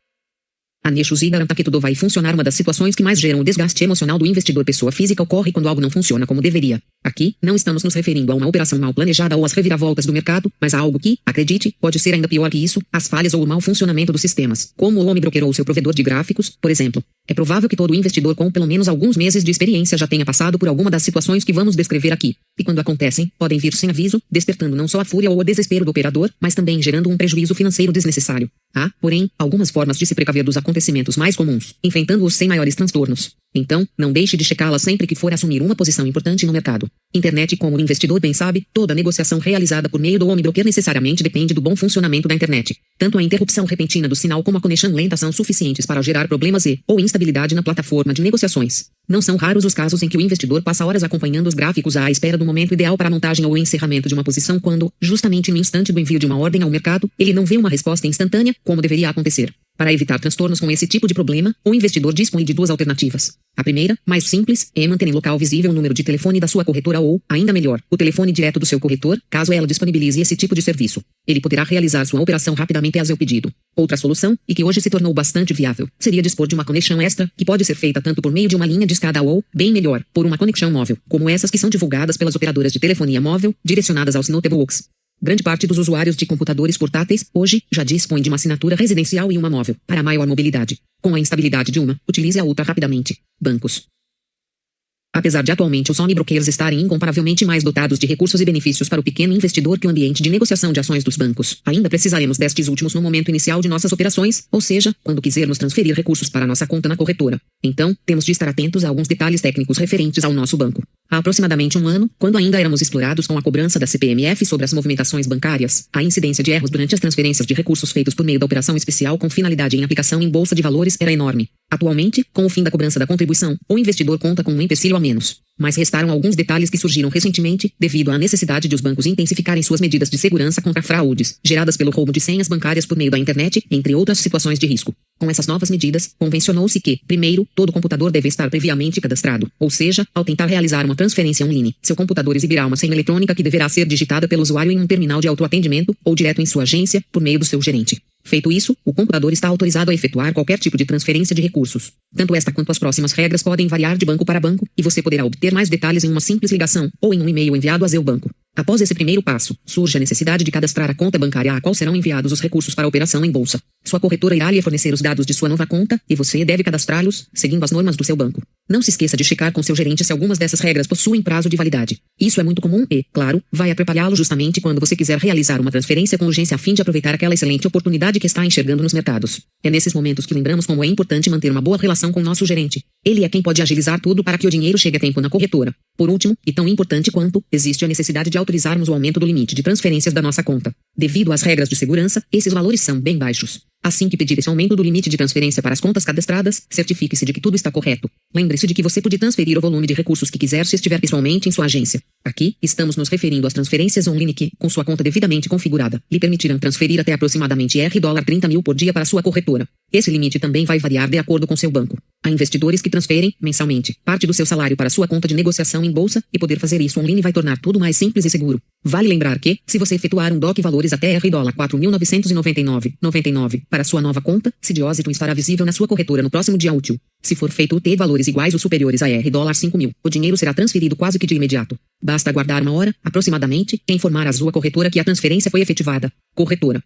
Anexos e garanta que tudo vai funcionar. Uma das situações que mais geram o desgaste emocional do investidor pessoa física ocorre quando algo não funciona como deveria. Aqui, não estamos nos referindo a uma operação mal planejada ou às reviravoltas do mercado, mas a algo que, acredite, pode ser ainda pior que isso, as falhas ou o mau funcionamento dos sistemas, como o home broker ou seu provedor de gráficos, por exemplo. É provável que todo investidor com pelo menos alguns meses de experiência já tenha passado por alguma das situações que vamos descrever aqui. E quando acontecem, podem vir sem aviso, despertando não só a fúria ou o desespero do operador, mas também gerando um prejuízo financeiro desnecessário. Há, porém, algumas formas de se precaver dos acontecimentos mais comuns, enfrentando-os sem maiores transtornos. Então, não deixe de checá-las sempre que for assumir uma posição importante no mercado. Internet, como o investidor bem sabe, toda negociação realizada por meio do home broker necessariamente depende do bom funcionamento da internet. Tanto a interrupção repentina do sinal como a conexão lenta são suficientes para gerar problemas ou instabilidade na plataforma de negociações. Não são raros os casos em que o investidor passa horas acompanhando os gráficos à espera do momento ideal para a montagem ou o encerramento de uma posição quando, justamente no instante do envio de uma ordem ao mercado, ele não vê uma resposta instantânea, como deveria acontecer. Para evitar transtornos com esse tipo de problema, o investidor dispõe de duas alternativas. A primeira, mais simples, é manter em local visível o número de telefone da sua corretora ou, ainda melhor, o telefone direto do seu corretor, caso ela disponibilize esse tipo de serviço. Ele poderá realizar sua operação rapidamente a seu pedido. Outra solução, e que hoje se tornou bastante viável, seria dispor de uma conexão extra, que pode ser feita tanto por meio de uma linha de escada ou, bem melhor, por uma conexão móvel, como essas que são divulgadas pelas operadoras de telefonia móvel, direcionadas aos notebooks. Grande parte dos usuários de computadores portáteis, hoje, já dispõe de uma assinatura residencial e uma móvel, para maior mobilidade. Com a instabilidade de uma, utilize a outra rapidamente. Bancos. Apesar de atualmente os home brokers estarem incomparavelmente mais dotados de recursos e benefícios para o pequeno investidor que o ambiente de negociação de ações dos bancos, ainda precisaremos destes últimos no momento inicial de nossas operações, ou seja, quando quisermos transferir recursos para nossa conta na corretora. Então, temos de estar atentos a alguns detalhes técnicos referentes ao nosso banco. Há aproximadamente um ano, quando ainda éramos explorados com a cobrança da CPMF sobre as movimentações bancárias, a incidência de erros durante as transferências de recursos feitos por meio da operação especial com finalidade em aplicação em bolsa de valores era enorme. Atualmente, com o fim da cobrança da contribuição, o investidor conta com um empecilho a menos. Mas restaram alguns detalhes que surgiram recentemente, devido à necessidade de os bancos intensificarem suas medidas de segurança contra fraudes, geradas pelo roubo de senhas bancárias por meio da internet, entre outras situações de risco. Com essas novas medidas, convencionou-se que, primeiro, todo computador deve estar previamente cadastrado, ou seja, ao tentar realizar uma transferência online, seu computador exibirá uma senha eletrônica que deverá ser digitada pelo usuário em um terminal de autoatendimento ou direto em sua agência, por meio do seu gerente. Feito isso, o computador está autorizado a efetuar qualquer tipo de transferência de recursos. Tanto esta quanto as próximas regras podem variar de banco para banco, e você poderá obter mais detalhes em uma simples ligação ou em um e-mail enviado a seu banco. Após esse primeiro passo, surge a necessidade de cadastrar a conta bancária à qual serão enviados os recursos para a operação em bolsa. Sua corretora irá lhe fornecer os dados de sua nova conta, e você deve cadastrá-los, seguindo as normas do seu banco. Não se esqueça de checar com seu gerente se algumas dessas regras possuem prazo de validade. Isso é muito comum e, claro, vai atrapalhá-lo justamente quando você quiser realizar uma transferência com urgência a fim de aproveitar aquela excelente oportunidade que está enxergando nos mercados. É nesses momentos que lembramos como é importante manter uma boa relação com nosso gerente. Ele é quem pode agilizar tudo para que o dinheiro chegue a tempo na corretora. Por último, e tão importante quanto, existe a necessidade de autorizarmos o aumento do limite de transferências da nossa conta. Devido às regras de segurança, esses valores são bem baixos. Assim que pedir esse aumento do limite de transferência para as contas cadastradas, certifique-se de que tudo está correto. Lembre-se de que você pode transferir o volume de recursos que quiser se estiver pessoalmente em sua agência. Aqui, estamos nos referindo às transferências online que, com sua conta devidamente configurada, lhe permitirão transferir até aproximadamente $30.000 por dia para sua corretora. Esse limite também vai variar de acordo com seu banco. Há investidores que transferem, mensalmente, parte do seu salário para sua conta de negociação em bolsa, e poder fazer isso online vai tornar tudo mais simples e seguro. Vale lembrar que, se você efetuar um DOC valores até $4.999,99 para sua nova conta, esse depósito estará visível na sua corretora no próximo dia útil. Se for feito o T valores iguais ou superiores a $5.000, o dinheiro será transferido quase que de imediato. Basta aguardar uma hora, aproximadamente, e informar a sua corretora que a transferência foi efetivada. Corretora.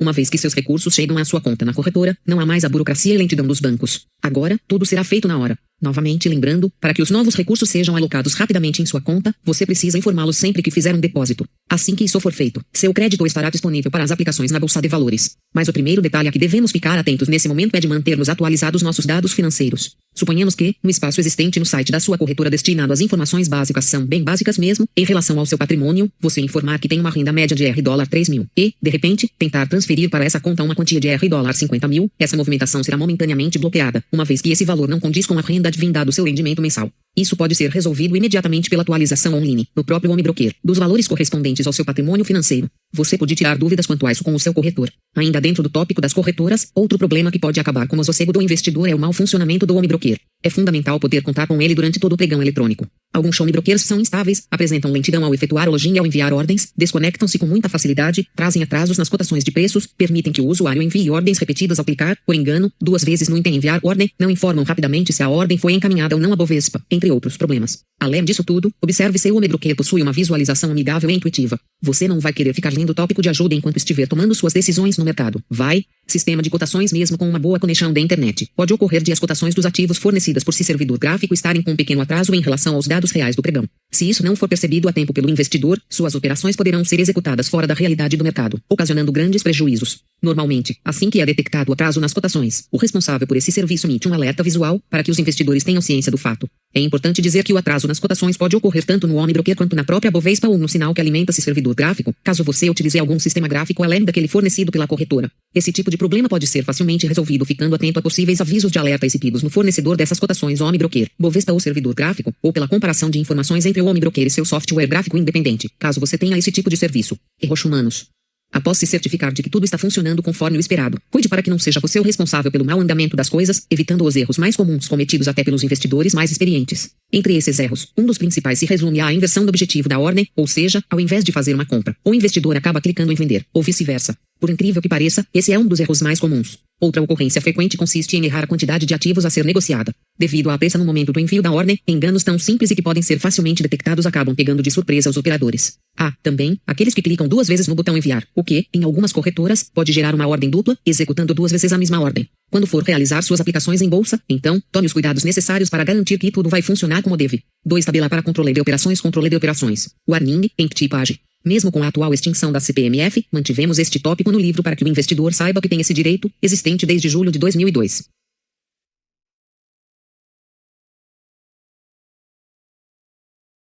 Uma vez que seus recursos chegam à sua conta na corretora, não há mais a burocracia e lentidão dos bancos. Agora, tudo será feito na hora. Novamente lembrando, para que os novos recursos sejam alocados rapidamente em sua conta, você precisa informá-los sempre que fizer um depósito. Assim que isso for feito, seu crédito estará disponível para as aplicações na Bolsa de Valores. Mas o primeiro detalhe a que devemos ficar atentos nesse momento é de mantermos atualizados nossos dados financeiros. Suponhamos que, no espaço existente no site da sua corretora destinado às informações básicas são bem básicas mesmo, em relação ao seu patrimônio, você informar que tem uma renda média de $3.000 e, de repente, tentar transferir para essa conta uma quantia de $50.000, essa movimentação será momentaneamente bloqueada, uma vez que esse valor não condiz com a renda advinda do seu rendimento mensal. Isso pode ser resolvido imediatamente pela atualização online, no próprio home broker, dos valores correspondentes ao seu patrimônio financeiro. Você pode tirar dúvidas quanto a isso com o seu corretor. Ainda dentro do tópico das corretoras, outro problema que pode acabar com o sossego do investidor é o mau funcionamento do home broker. É fundamental poder contar com ele durante todo o pregão eletrônico. Alguns home brokers são instáveis, apresentam lentidão ao efetuar o login e ao enviar ordens, desconectam-se com muita facilidade, trazem atrasos nas cotações de preços, permitem que o usuário envie ordens repetidas ao clicar, por engano, 2 vezes no item enviar ordem, não informam rapidamente se a ordem foi encaminhada ou não a Bovespa, entre outros problemas. Além disso tudo, observe se o home broker possui uma visualização amigável e intuitiva. Você não vai querer ficar lendo o tópico de ajuda enquanto estiver tomando suas decisões no mercado. Sistema de cotações mesmo com uma boa conexão da internet. Pode ocorrer de as cotações dos ativos fornecidas por servidor gráfico estarem com um pequeno atraso em relação aos dados reais do pregão. Se isso não for percebido a tempo pelo investidor, suas operações poderão ser executadas fora da realidade do mercado, ocasionando grandes prejuízos. Normalmente, assim que é detectado o atraso nas cotações, o responsável por esse serviço emite um alerta visual para que os investidores tenham ciência do fato. É importante dizer que o atraso nas cotações pode ocorrer tanto no home broker quanto na própria Bovespa ou no sinal que alimenta esse servidor gráfico, caso você utilize algum sistema gráfico além daquele fornecido pela corretora. Esse tipo de problema pode ser facilmente resolvido ficando atento a possíveis avisos de alerta exibidos no fornecedor dessas cotações home broker, Bovespa ou servidor gráfico, ou pela comparação de informações entre o home broker e seu software gráfico independente, caso você tenha esse tipo de serviço. Erros humanos. Após se certificar de que tudo está funcionando conforme o esperado, cuide para que não seja você o responsável pelo mau andamento das coisas, evitando os erros mais comuns cometidos até pelos investidores mais experientes. Entre esses erros, um dos principais se resume à inversão do objetivo da ordem, ou seja, ao invés de fazer uma compra, o investidor acaba clicando em vender, ou vice-versa. Por incrível que pareça, esse é um dos erros mais comuns. Outra ocorrência frequente consiste em errar a quantidade de ativos a ser negociada. Devido à pressa no momento do envio da ordem, enganos tão simples e que podem ser facilmente detectados acabam pegando de surpresa os operadores. Há, também, aqueles que clicam 2 vezes no botão enviar, o que, em algumas corretoras, pode gerar uma ordem dupla, executando 2 vezes a mesma ordem. Quando for realizar suas aplicações em bolsa, então, tome os cuidados necessários para garantir que tudo vai funcionar como deve. 2. Tabela para controle de operações. Controle de operações. Warning, em que tipo age. Mesmo com a atual extinção da CPMF, mantivemos este tópico no livro para que o investidor saiba que tem esse direito, existente desde julho de 2002.